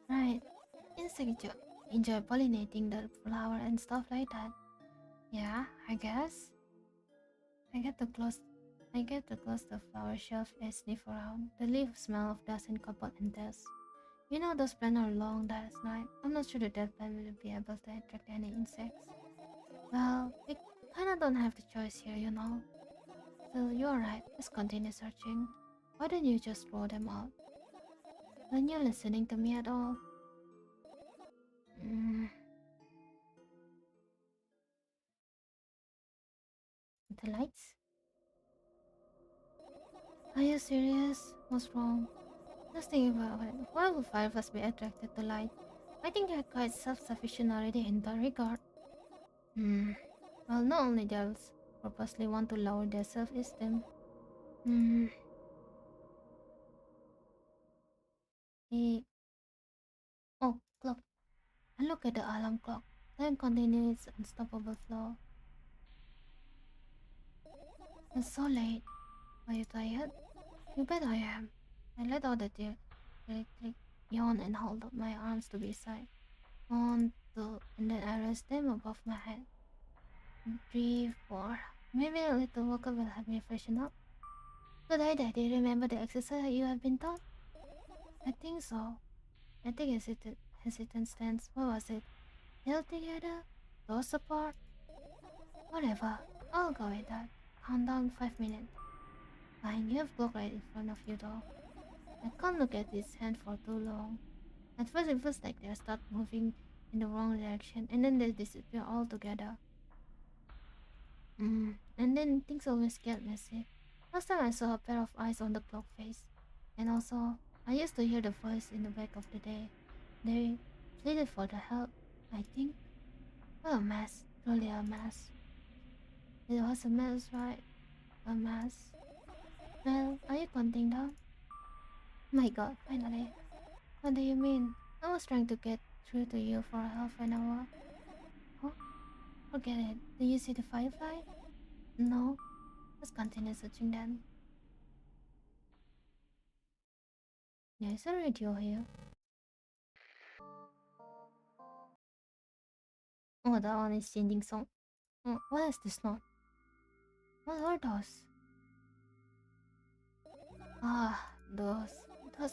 Right. Insects enjoy pollinating the flower and stuff like that. Yeah, I guess. I get to close the flower shelf and sniff around. The leaf smell of dust and cobalt and dust. You know those plants are long last night. I'm not sure that plant will be able to attract any insects. Well, we kinda don't have the choice here, you know. So you're right, let's continue searching. Why don't you just throw them out? Aren't you listening to me at all? Mm, the lights? Are you serious? What's wrong? Just think about it. Why would fireflies be attracted to light? I think they're quite self-sufficient already in that regard. Hmm. Well, not only devils purposely want to lower their self-esteem. Hmm. The oh clock. And look at the alarm clock. Time continues its unstoppable flow. It's so late. Are you tired? You bet I am. I let out a electric yawn and hold up my arms to be side. 1, 2, and then I rest them above my head. 3, 4. Maybe a little workout will help me freshen up. Good idea. Do you remember the exercise you have been taught? I think so. I think hesitant stance. What was it? Held together? Toes apart? Whatever. I'll go with that. Countdown 5 minutes. Fine, you have clock right in front of you though. I can't look at this hand for too long. At first it feels like they start moving in the wrong direction and then they disappear altogether. And then things always get messy. Last time I saw a pair of eyes on the clock face. And also, I used to hear the voice in the back of the day. They pleaded for the help, I think. What a mess. Truly a mess. It was a mess, right? A mess. Well, are you counting down? My god, finally. What do you mean? I was trying to get through to you for half an hour. Oh, forget it. Do you see the firefly? No. Let's continue searching then. There's a radio here. Oh, that one is changing song. Oh, what is this note? What are those? Ah, those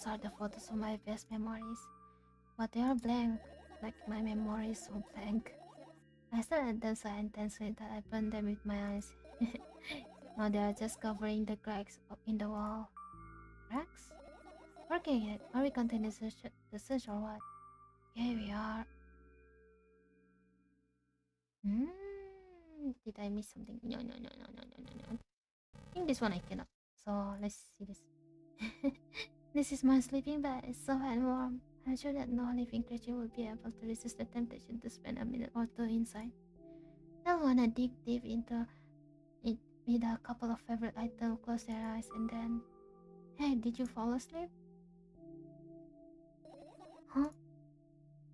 are the photos of my best memories. But they are blank. Like my memory is so blank. I stared at them so intensely that I burned them with my eyes. Now they are just covering the cracks in the wall. Cracks? Working it. Are we continuing the search or what? Here we are. Did I miss something? No, no, no, no, no, no, no, no. I think this one I cannot. So let's see this. This is my sleeping bag. It's so and warm. I'm sure that no living creature will be able to resist the temptation to spend a minute or two inside. They'll wanna dig deep into it with a couple of favorite items, close their eyes, and then. Hey, did you fall asleep? Huh?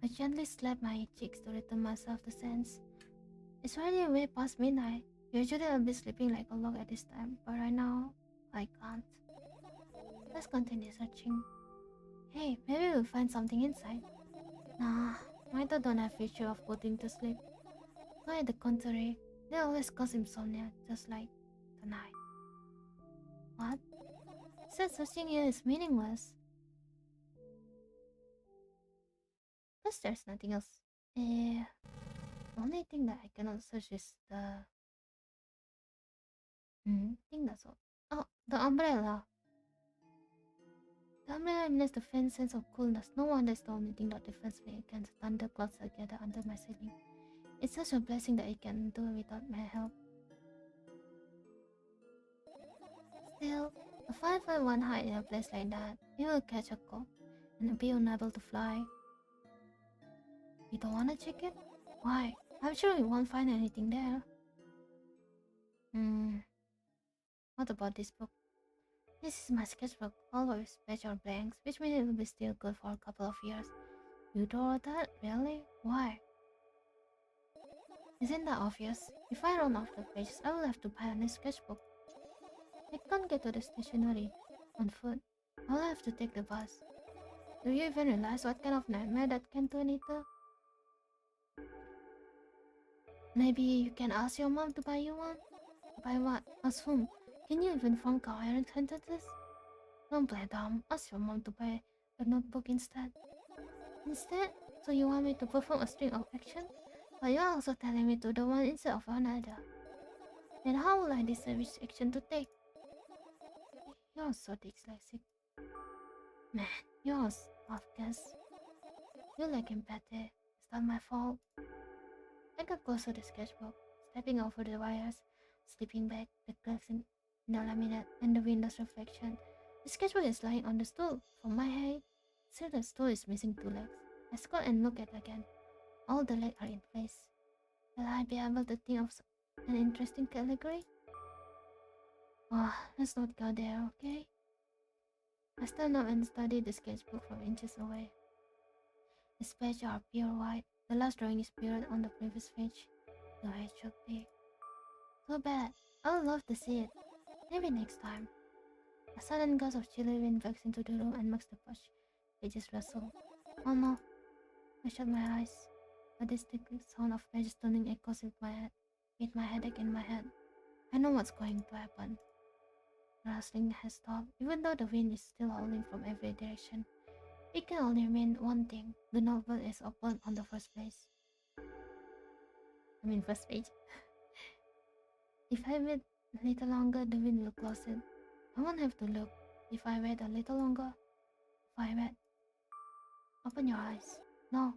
I gently slapped my cheeks to return myself to sense. It's already way past midnight. Usually I'll be sleeping like a log at this time, but right now, I can't. Let's continue searching. Hey, maybe we'll find something inside. Nah, Mito don't have feature of putting to sleep. Quite the contrary, they always cause insomnia, just like tonight. What? Said searching here is meaningless. Because there's nothing else. Only thing that I cannot search is the thing that's all. Oh, the umbrella. The umbrella emits the faint sense of coolness. No wonder it's the only thing that defends me against thunder clouds that gather under my ceiling. It's such a blessing that it can do without my help. Still, a 5'1" height in a place like that, you will catch a cold and be unable to fly. You don't wanna check it? Why? I'm sure you won't find anything there. Hmm, what about this book? This is my sketchbook, all of special blanks, which means it will be still good for a couple of years. You draw that? Really? Why? Isn't that obvious? If I run off the pages, I will have to buy a new sketchbook. I can't get to the stationery on foot. I'll have to take the bus. Do you even realize what kind of nightmare that can turn into? Maybe you can ask your mom to buy you one? Buy what? Ask whom? Can you even form coherent sentences? Don't play dumb. Ask your mom to buy a notebook instead. Instead? So you want me to perform a string of action? But you're also telling me to do one instead of another. Then how will I decide which action to take? You're so dyslexic. Man, you're off guess. You lack empathy. It's not my fault. I got close to the sketchbook, stepping over the wires, slipping back, the cracks in the laminate, and the window's reflection. The sketchbook is lying on the stool. From my height, still the stool is missing two legs. I squat and look at it again. All the legs are in place. Will I be able to think of an interesting category? Oh, let's not go there, okay? I stand up and study the sketchbook from inches away. The pages are pure white. The last drawing is mirrored on the previous page, the way it should be. Too bad. I would love to see it. Maybe next time. A sudden gust of chilly wind breaks into the room and makes the pages rustle. Oh no. I shut my eyes. A distinct sound of pages turning echoes with my head, with my headache in my head. I know what's going to happen. The rustling has stopped, even though the wind is still howling from every direction. It can only mean one thing: the novel is open on the first place. First page. If I wait a little longer, the wind will close it. I won't have to look. If I wait a little longer, if I wait, open your eyes. No,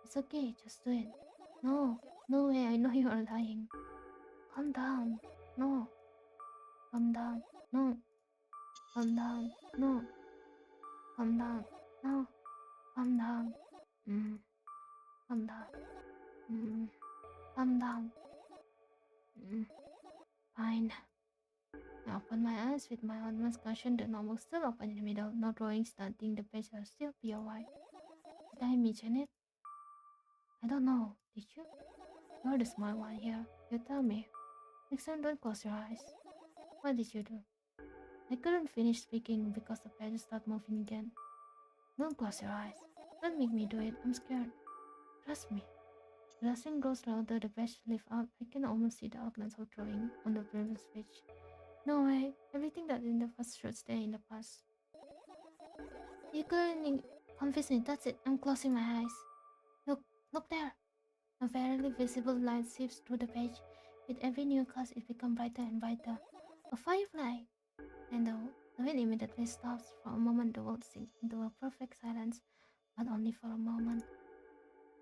it's okay, just do it. No, no way, I know you are lying. Calm down. No, calm down. No, calm down. No, calm down. No, calm down. Mm, calm down. Mm, calm down. Mm, fine. I open my eyes with my utmost caution. The novel still open in the middle. No drawings, nothing. The pages are still pure white. Did I mention it? I don't know. Did you? You're the smart one here. You tell me. Next time, don't close your eyes. What did you do? I couldn't finish speaking because the pages started moving again. Don't close your eyes. Don't make me do it. I'm scared. Trust me. The rustling grows louder. The page lift up. I can almost see the outlines of drawing on the previous page. No way. Everything that in the past should stay in the past. You couldn't convince me. That's it. I'm closing my eyes. Look. Look there. A barely visible light seeps through the page. With every new cast, it becomes brighter and brighter. A firefly! And the wind immediately stops. For a moment, the world sinks into a perfect silence, but only for a moment.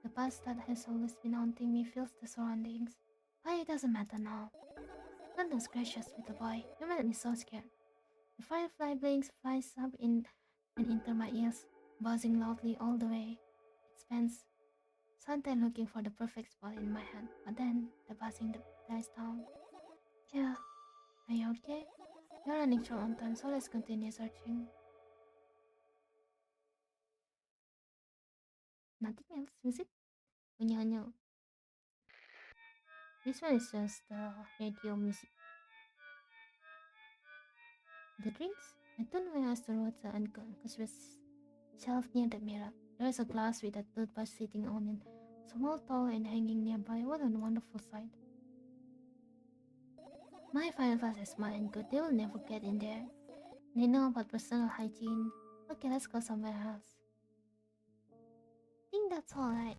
The past that has always been haunting me fills the surroundings. But it doesn't matter now. Goodness gracious, little boy, you made me so scared. The firefly blinks, flies up in and into my ears, buzzing loudly all the way. It spends some time looking for the perfect spot in my hand, but then the buzzing dies down. Yeah, are you okay? You're running short on time, so let's continue searching. Nothing else, is it? Hanya-hanya. This one is just radio music. The drinks? I turned my eyes towards the unconscious shelf near the mirror. There is a glass with a toothbrush sitting on it. A small towel and hanging nearby. What a wonderful sight. My final class is smart and good. They will never get in there. They know about personal hygiene. Okay, let's go somewhere else. I think that's alright.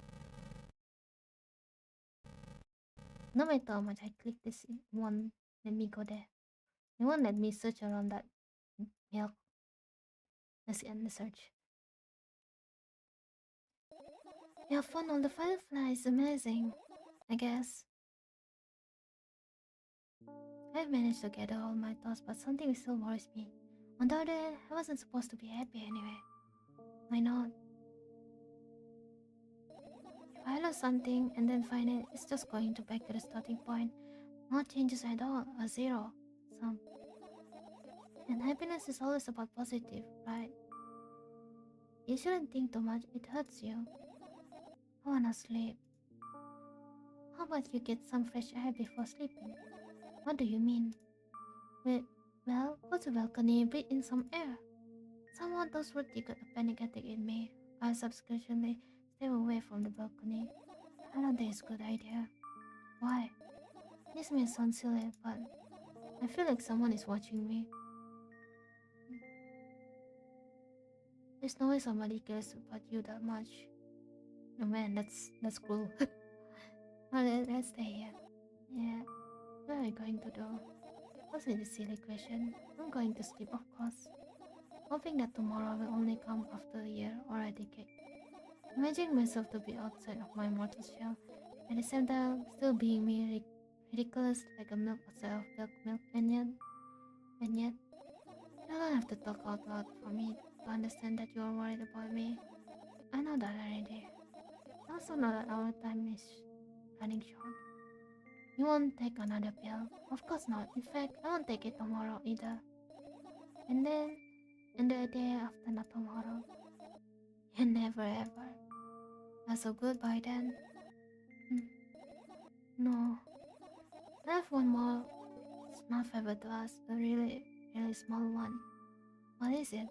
No matter how much I click this one, let me go there. It won't let me search around that milk. Let's end the search. You have found all the fireflies. Amazing. I guess. I've managed to gather all my thoughts, but something still worries me. On the other hand, I wasn't supposed to be happy anyway. Why not? If I lose something and then find it, it's just going to back to the starting point. No changes at all, a zero. Some. And happiness is always about positive, right? You shouldn't think too much, it hurts you. I wanna sleep. How about you get some fresh air before sleeping? What do you mean? Well, go to balcony, breathe in some air. Someone those words triggered a panic attack in me. I subsequently step away from the balcony. I don't think it's a good idea. Why? This may sound silly, but I feel like someone is watching me. There's no way somebody cares about you that much. No man, that's cruel. Let's stay here. Yeah, what are you going to do? What's a silly question? I'm going to sleep, of course. Hoping that tomorrow will only come after a year or a decade. Imagining myself to be outside of my mortal shell, at the same time still being me ridiculous like a milk outside of milk, and yet, you don't have to talk out loud for me to understand that you are worried about me. I know that already. I also know that our time is running short. You won't take another pill? Of course not. In fact, I won't take it tomorrow either. And then, and the day after not tomorrow. And never ever. That's so goodbye then. Hmm. No. I have one more small favor to ask. A really, really small one. What is it?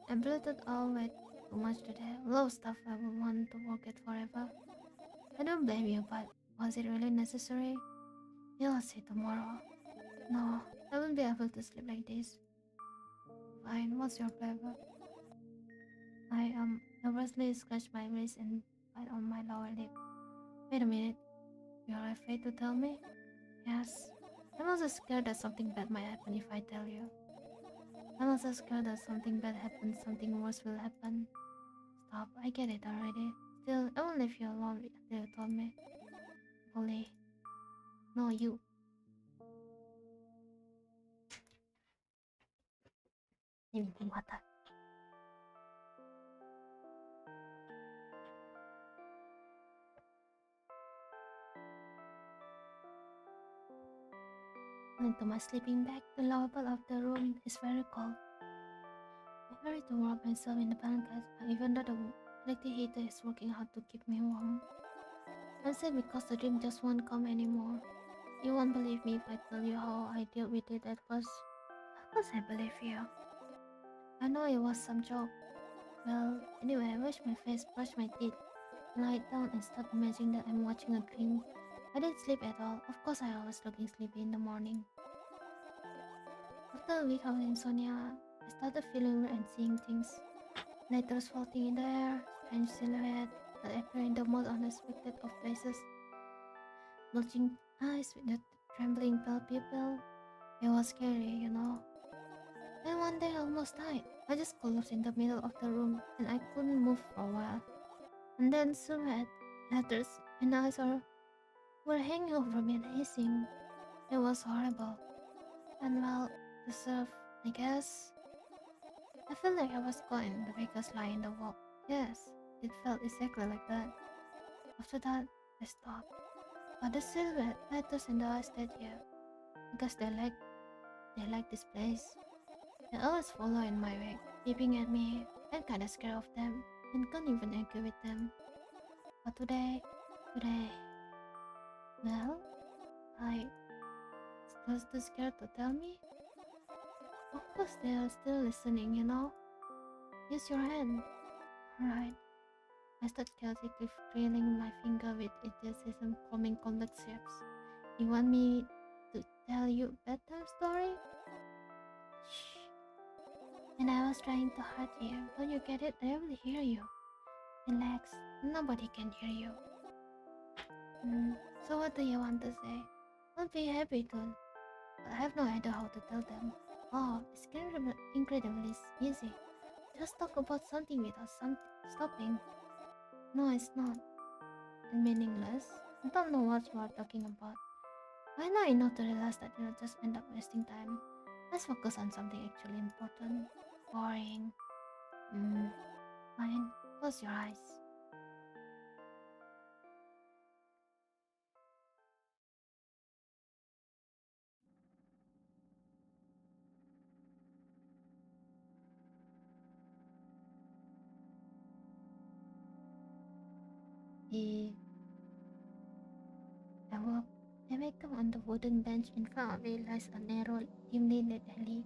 I bloated all way too much today. A lot of stuff I would want to forget forever. I don't blame you, but was it really necessary? You'll see tomorrow. No, I won't be able to sleep like this. Fine, what's your flavor? I nervously scratched my wrist and bite on my lower lip. Wait a minute, you're afraid to tell me? Yes. I'm also scared that something bad might happen if I tell you. I'm also scared that something bad happens, something worse will happen. Stop, I get it already. Still, I won't leave you alone until you told me. Bully. No, you. Drinking water. Went to my sleeping bag. The lower part of the room is very cold. I hurry to wrap myself in the blanket, even though the electric heater is working hard to keep me warm. I'm sad because the dream just won't come anymore. You won't believe me if I tell you how I dealt with it at first. Of course I believe you. I know it was some joke. Well, anyway, I wash my face, brush my teeth, lie down and start imagining that I'm watching a dream. I didn't sleep at all. Of course I always looking sleepy in the morning. After a week of insomnia, I started feeling weird and seeing things. Letters floating in the air, strange silhouettes that appear in the most unexpected of places. Bulging eyes with the trembling pale pupil. It was scary, you know. Then one day I almost died. I just collapsed in the middle of the room and I couldn't move for a while. And then silhouette, letters, and eyes were hanging over me and hissing. It was horrible. And well, deserved, I guess. I felt like I was caught in the biggest lie in the world. Yes, it felt exactly like that. After that, I stopped. But the silhouette, letters, and the eyes stayed here. Because they like this place. They always follow in my wake, peeping at me. I'm kinda scared of them and can't even argue with them. But today, well, I still too scared to tell me. Of course they are still listening, you know. Use your hand. Alright. I start chaotically trailing my finger with enthusiasm, forming complex shapes. You want me to tell you a bedtime story? Shh. And I was trying to hurt you. Don't you get it? I will hear you. Relax. Nobody can hear you. So what do you want to say? I'll be happy to. I have no idea how to tell them. Oh, it's incredibly easy. Just talk about something without stopping. No, it's not. And meaningless. I don't know what you are talking about. Why not enough to realize that you'll just end up wasting time? Let's focus on something actually important. Boring. Fine. Close your eyes. He awoke. I wake up on the wooden bench in front of me lies a narrow, dimly lit alley,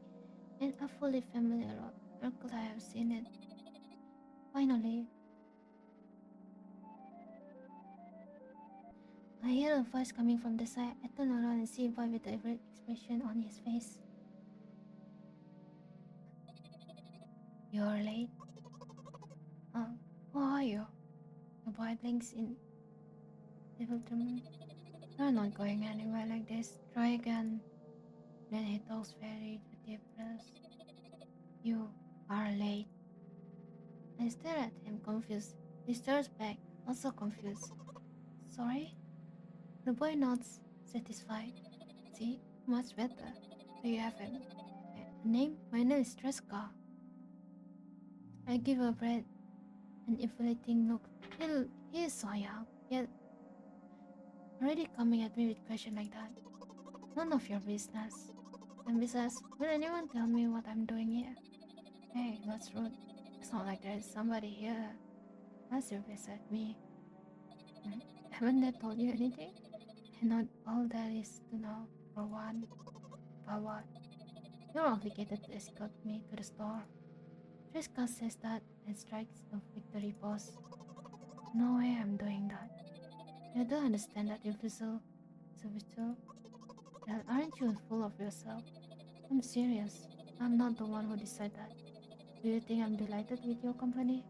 and a fully familiar road. Miracle I have seen it. Finally, I hear a voice coming from the side. I turn around and see a boy with a worried expression on his face. You're late? Who are you? The boy blinks in bewilderment. You're not going anywhere like this. Try again. Then he talks very deep breaths. You are late. I stare at him, confused. He stares back, also confused. Sorry? The boy nods, satisfied. See? Much better. Do you have a name? My name is Treska. I give a breath, an evaluating look. He is so young, yet already coming at me with questions like that. None of your business. And besides, will anyone tell me what I'm doing here? Hey, that's rude. It's not like there's somebody here. That's your face at me. Haven't they told you anything? And not all there is to know, for one. But what? You're obligated to escort me to the store. Triska says that and strikes a victory pose. No way I'm doing that. You don't understand that refusal is a ritual. Well, aren't you full of yourself? I'm serious. I'm not the one who decided that. Do you think I'm delighted with your company?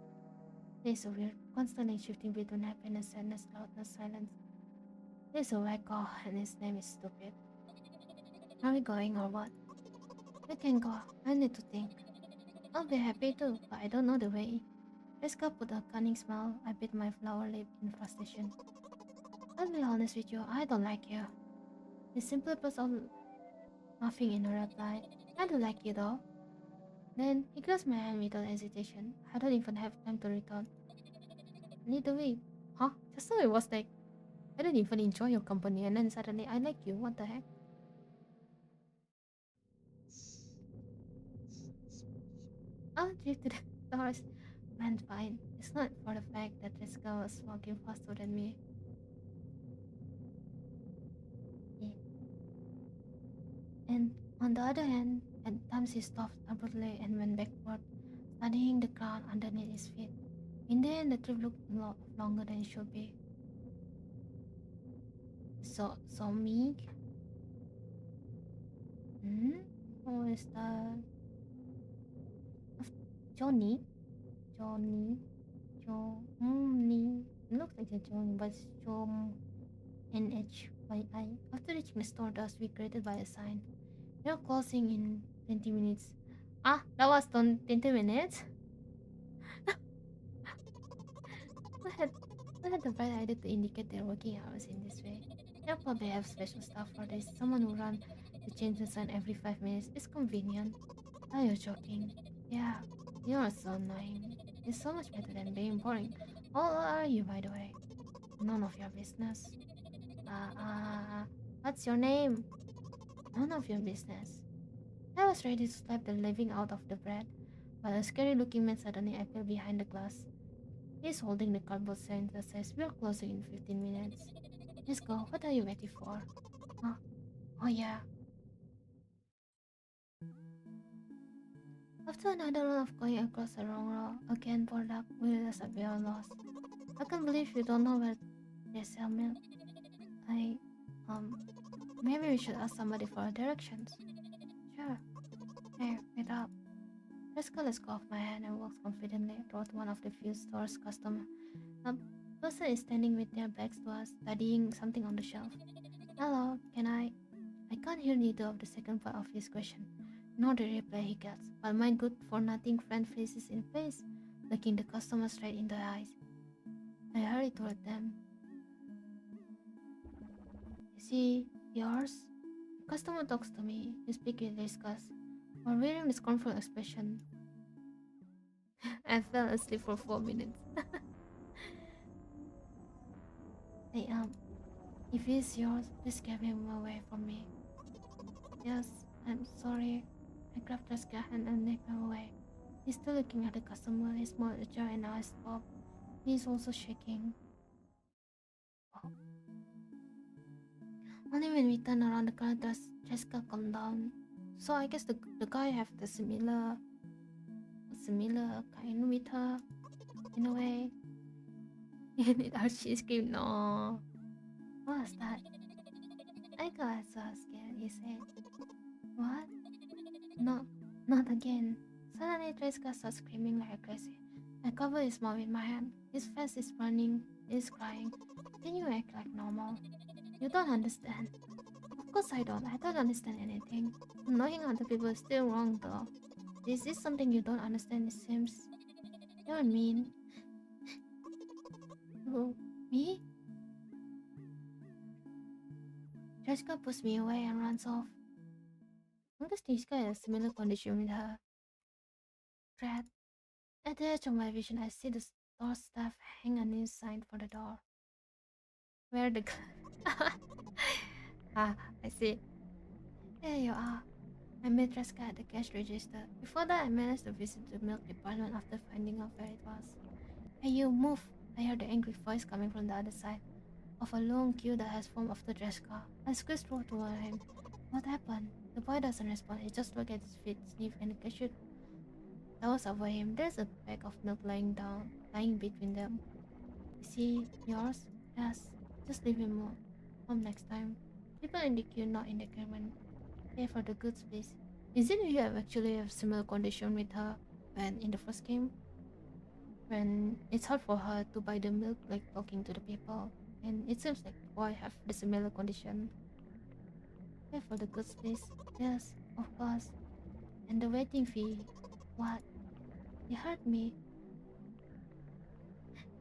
He's so weird, constantly shifting between happiness, sadness, loudness, silence. He's a wacko and his name is stupid. Are we going or what? We can go. I need to think. I'll be happy too, but I don't know the way. Jessica put a cunning smile. I bit my flower lip in frustration. I'll be honest with you, I don't like you. He simply burst out laughing in a reply. I do like you though. Then he grabs my hand without hesitation. I don't even have time to return. Neither way. Huh? Just now it was like, I don't even enjoy your company and then suddenly I like you. What the heck? I'll drift to the stars. Man, fine. It's not for the fact that this girl was walking faster than me. Yeah. And on the other hand, at times he stopped abruptly and went backward, studying the ground underneath his feet. In the end, the trip looked a lot longer than it should be. So meek? Who is that? Johnny? Johnny? Johnny? It looks like a Johnny, but it's Jom NHYI. After reaching the store, the we greeted by a sign. We are closing in 20 minutes. Ah, that was done 20 minutes? I had the bright idea to indicate their working hours in this way. They'll probably have special staff for this. Someone who runs to change the sign every 5 minutes. It's convenient. Are you joking? Yeah, you're so annoying. It's so much better than being boring. How old are you, by the way? None of your business. What's your name? None of your business. I was ready to slap the living out of the bread, but a scary looking man suddenly appeared behind the glass. He's holding the cardboard sign that says we are closing in 15 minutes. Let's go. What are you waiting for? Huh? Oh yeah. After another run of going across the wrong road, again poor luck will us a beyond loss. I can't believe you don't know where they sell milk. I maybe we should ask somebody for directions. Sure. Hey, wait up. Jessica lets go of my hand and walks confidently toward one of the few store's customer. A person is standing with their backs to us, studying something on the shelf. Hello, can I can't hear neither of the second part of his question, nor the reply he gets, but my good for nothing friend freezes in place, looking the customer straight in the eyes. I hurry toward them. Is he yours? The customer talks to me, he speaks with disgust, while wearing this scornful expression. I fell asleep for 4 minutes. I if he's yours, please give him away from me. Yes, I'm sorry. I grabbed Jessica's hand and knocked him away. He's still looking at the customer, his mouth ajar and eyes pop. He's also shaking. Oh. Only when we turn around the corner does Jessica calm down. So I guess the guy have the similar kind with her in a way. And Archie screamed, no. What was that? I got so scared, he said. What? No, not again. Suddenly Jessica starts screaming like crazy. I cover his mouth with my hand. His face is burning. He's crying. Can you act like normal? You don't understand. Of course I don't. I don't understand anything. Knowing other people is still wrong though. This is something you don't understand, it seems. You're mean. Who? Me? Jessica pushes me away and runs off. I guess Jessica has a similar condition with her. Dread. At the edge of my vision, I see the store staff hang a new sign for the door. Where the... ah, I see. There you are. I met Jessica at the cash register. Before that, I managed to visit the milk department after finding out where it was. Hey, you move! I heard the angry voice coming from the other side of a long queue that has formed after Jessica. I squeezed through toward him. What happened? The boy doesn't respond. He just looks at his feet, sniff, and the cashier towers over him. There's a bag of milk lying between them. Is he yours? Yes. Just leave him home next time. People in the queue not in the agreement. Pay for the goods, please. Is it you have actually have similar condition with her when in the first game? When it's hard for her to buy the milk, like talking to the people. And it seems like boy have the similar condition. Pay for the goods, please. Yes, of course. And the waiting fee. What? You heard me.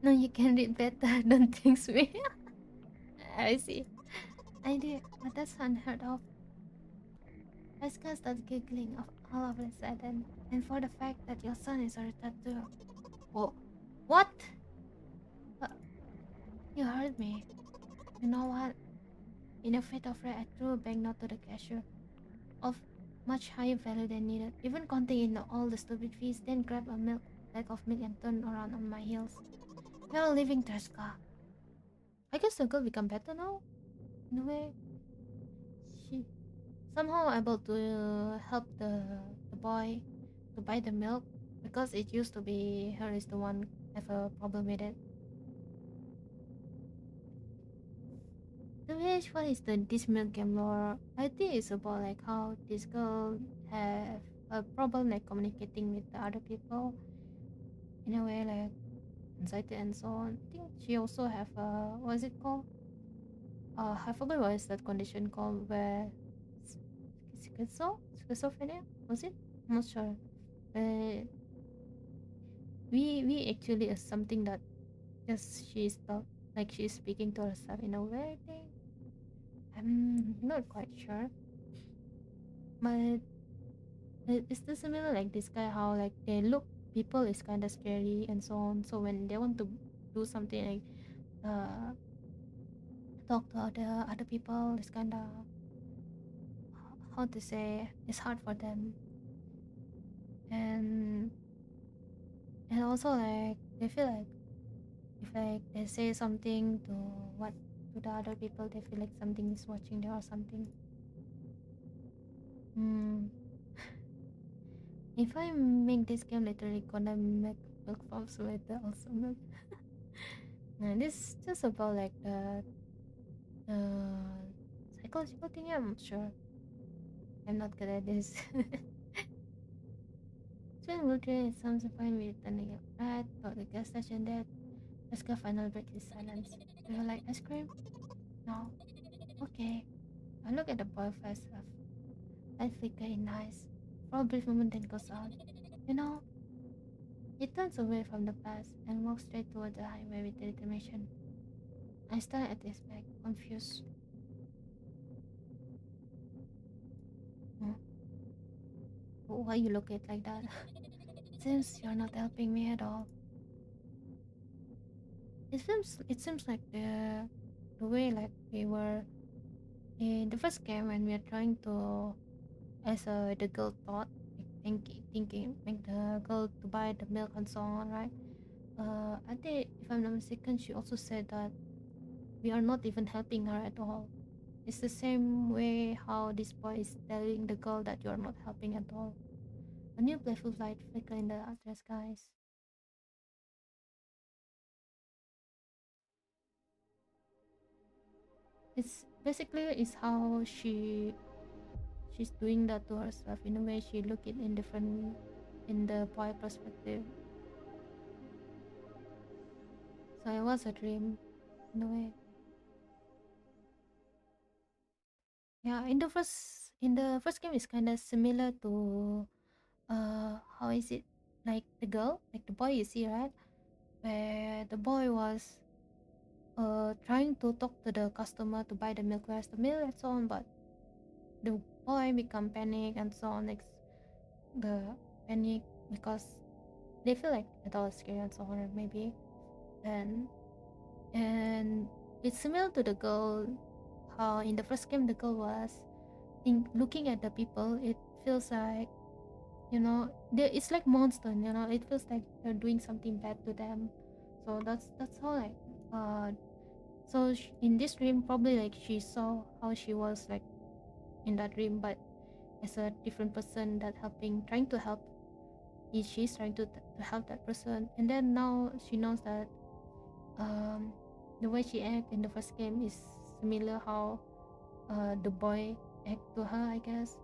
No, you can read better, don't think me. I see. I did, but that's unheard of. Jessica started giggling all of a sudden, and for the fact that your son is a retard too. Whoa. What? Uh, you heard me. You know what? In a fit of rage, I threw a banknote to the cashier, of much higher value than needed, even counting in all the stupid fees, then grabbed a bag of milk and turned around on my heels. We are leaving Jessica. I guess the girl become better now, in a way. She somehow able to help the boy to buy the milk because it used to be her is the one have a problem with it. The which one is the this milk game lore? I think it's about like how this girl have a problem like communicating with the other people in a way like anxiety and so on. I think she also have a what is it called? I forgot what is that condition called where schizophrenia was it? I'm not sure. But we actually is something that just she's like she's speaking to herself in a way. I think I'm not quite sure, but it's still similar like this guy how like they look people is kind of scary and so on. So when they want to do something like talk to other people, it's kind of how to say it's hard for them, and and also like they feel like if like they say something to what to the other people, they feel like something is watching them or something. Hmm. If I make this game literally gonna make milk farm simulator also milk. And this is just about like the psychological thing. I'm not sure. I'm not good at this. Twin Wilderness sounds fine with turning it red, thought the gas station dead. Oscar finally breaks his silence. Do you like ice cream? No. Okay. I look at the boy first off. Light flicker in eyes. For a brief moment then goes out. You know, he turns away from the past and walks straight toward the highway with determination. I stare at his back, confused. Hmm. Why you look at like that? Seems you're not helping me at all. It seems like the way like we were in the first game when we are trying to as the girl thought like thinking make the girl to buy the milk and so on, right? I think if I'm not mistaken she also said that we are not even helping her at all. It's the same way how this boy is telling the girl that you are not helping at all. A new playful light flicker in the outer skies. It's basically is how she's doing that to herself. In a way she look it in different in the boy perspective. So it was a dream in a way. Yeah, in the first game is kind of similar to how is it like the girl, like the boy you see, right? Where the boy was trying to talk to the customer to buy the milk, where's the milk and so on, but the boy become panic and so on, like the panic because they feel like adult scary and so on, maybe. And and it's similar to the girl, how in the first game the girl was looking at the people. It feels like, it's like monster, it feels like they're doing something bad to them. So that's how like uh in this dream probably like she saw how she was like in that dream, but as a different person that helping trying to help. She's trying to help that person, and then now she knows that um the way she act in the first game is similar how the boy act to her, I guess.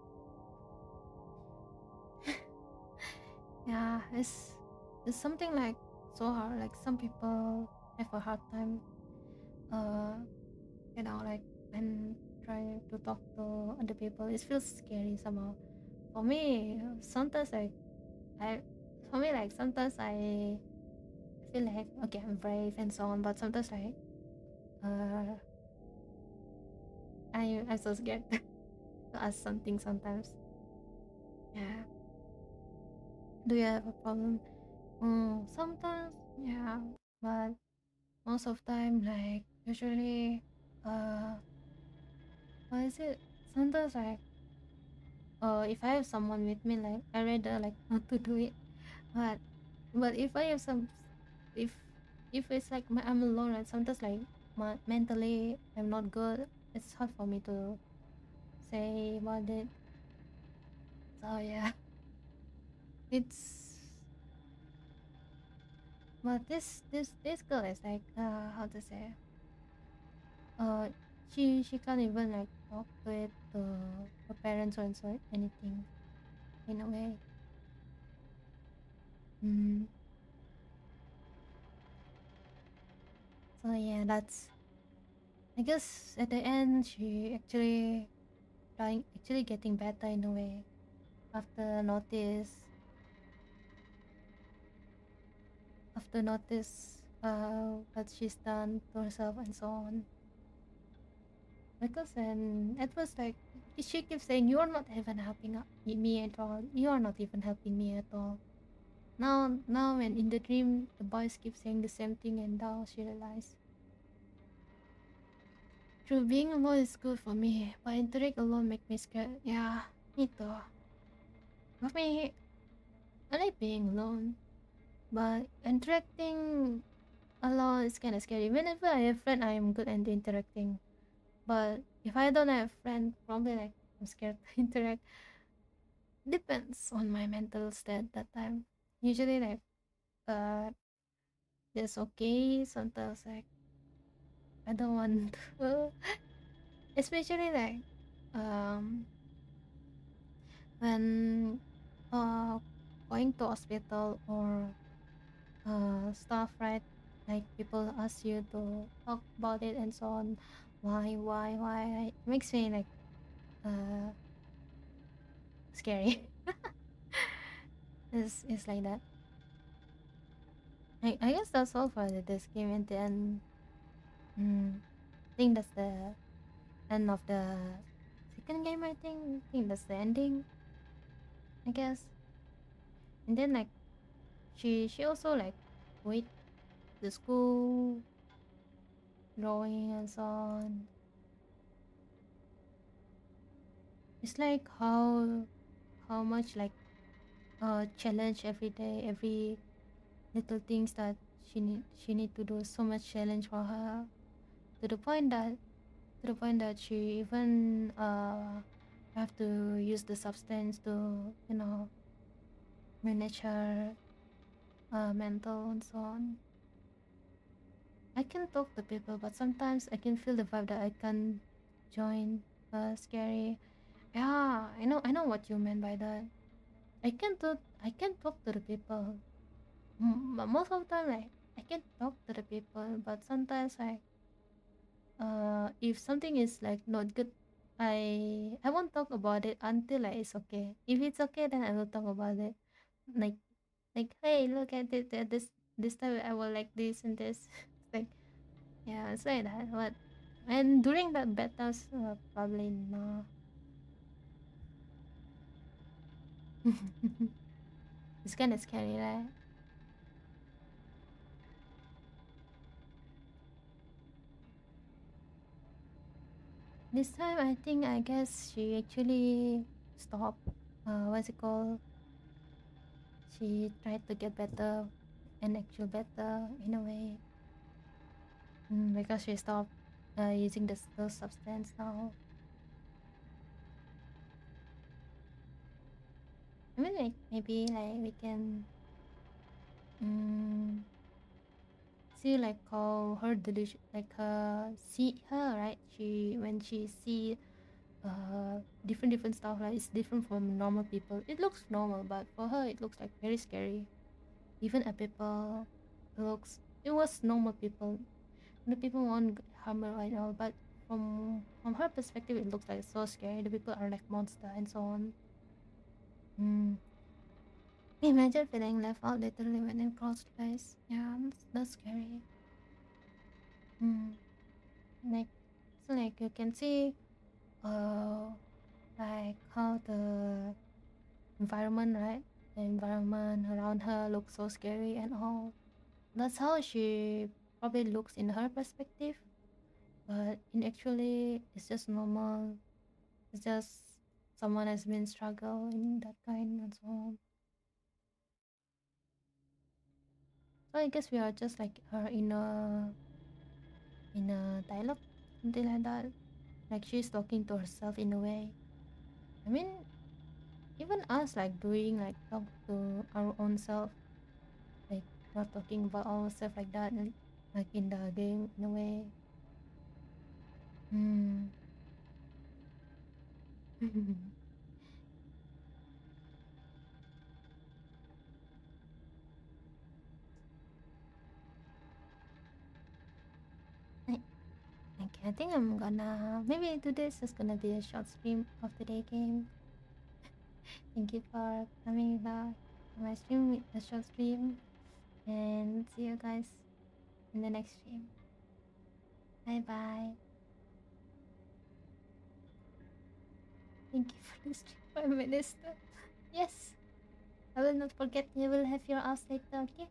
Yeah, it's something like so hard. Like some people have a hard time, uh, like when trying to talk to other people. It feels scary somehow. For me, sometimes like I, for me like sometimes I feel like okay I'm brave and so on, but sometimes like uh I'm so scared to ask something sometimes. Yeah. Do you have a problem? Sometimes, yeah, but most of time, like usually, uh, what is it? Sometimes, like, if I have someone with me, like, I rather like not to do it. But, but if I have if if it's like I'm alone, and sometimes like mentally I'm not good, it's hard for me to say about it. So yeah, it's but this girl is like how to say uh she can't even like talk to it to her parents or so anything in a way. mm. So yeah, that's, I guess at the end she actually getting better in a way after notice what she's done to herself and so on. Because then at first like she keeps saying you're not even helping me at all, you are not even helping me at all. Now, when in the dream, the boys keep saying the same thing, and now she realized. True, being alone is good for me, but interact alone make me scared. Yeah, me too. For me, I like being alone, but interacting alone is kind of scary. Whenever I have friend, I am good at interacting. But if I don't have friend, probably like I'm scared to interact. depends on my mental state that time. Usually like uh just okay. Sometimes like I don't want to. Especially like um when uh going to hospital or stuff, right? Like people ask you to talk about it and so on. Why? It makes me like uh scary. It's like that. I guess that's all for this game. And then I think that's the end of the second game. I think that's the ending. I guess. And then like she also like quit the school drawing and so on. It's like how much like challenge every day, every little things that she need to do, so much challenge for her, to the point that she even have to use the substance to manage her mental and so on. I can talk to people, but sometimes I can feel the vibe that I can join. Scary. Yeah, I know what you meant by that. I can talk to the people. But most of the time, like I can talk to the people, but sometimes like if something is like not good, I won't talk about it until like it's okay. If it's okay, then I will talk about it. Like hey, look at it. This time I will like this and this. It's like yeah, it's like that. But and during that bad times, probably no. It's kind of scary, right? This time, I think I guess she actually stopped. What's it called? She tried to get better and actually better in a way. Because she stopped using those substance now. I mean, like maybe like we can um, see like how her delusion, like see her, right? She when she see different stuff, like it's different from normal people. It looks normal, but for her it looks like very scary. Even a people looks, it was normal people. The people won't harm her right now, but from her perspective it looks like so scary. The people are like monster and so on. mm. Imagine feeling left out literally when in crossed place. Yeah, that's scary. mm. Like so like you can see uh like how the environment, right? The environment around her looks so scary and all. That's how she probably looks in her perspective, but in actually it's just normal. It's just someone has been struggling that kind and so on. So I guess we are just like her in a dialogue, something like that. Like she's talking to herself in a way. I mean, even us like doing like talk to our own self, like not talking about ourselves like that, and like in the game in a way. Hmm. I, okay, I think I'm gonna maybe today's just gonna be a short stream of today game. Thank you for coming back to my stream with a short stream, and see you guys in the next stream. Bye bye. Thank you for the stream, Prime Minister. Yes, I will not forget. You will have your house later, okay?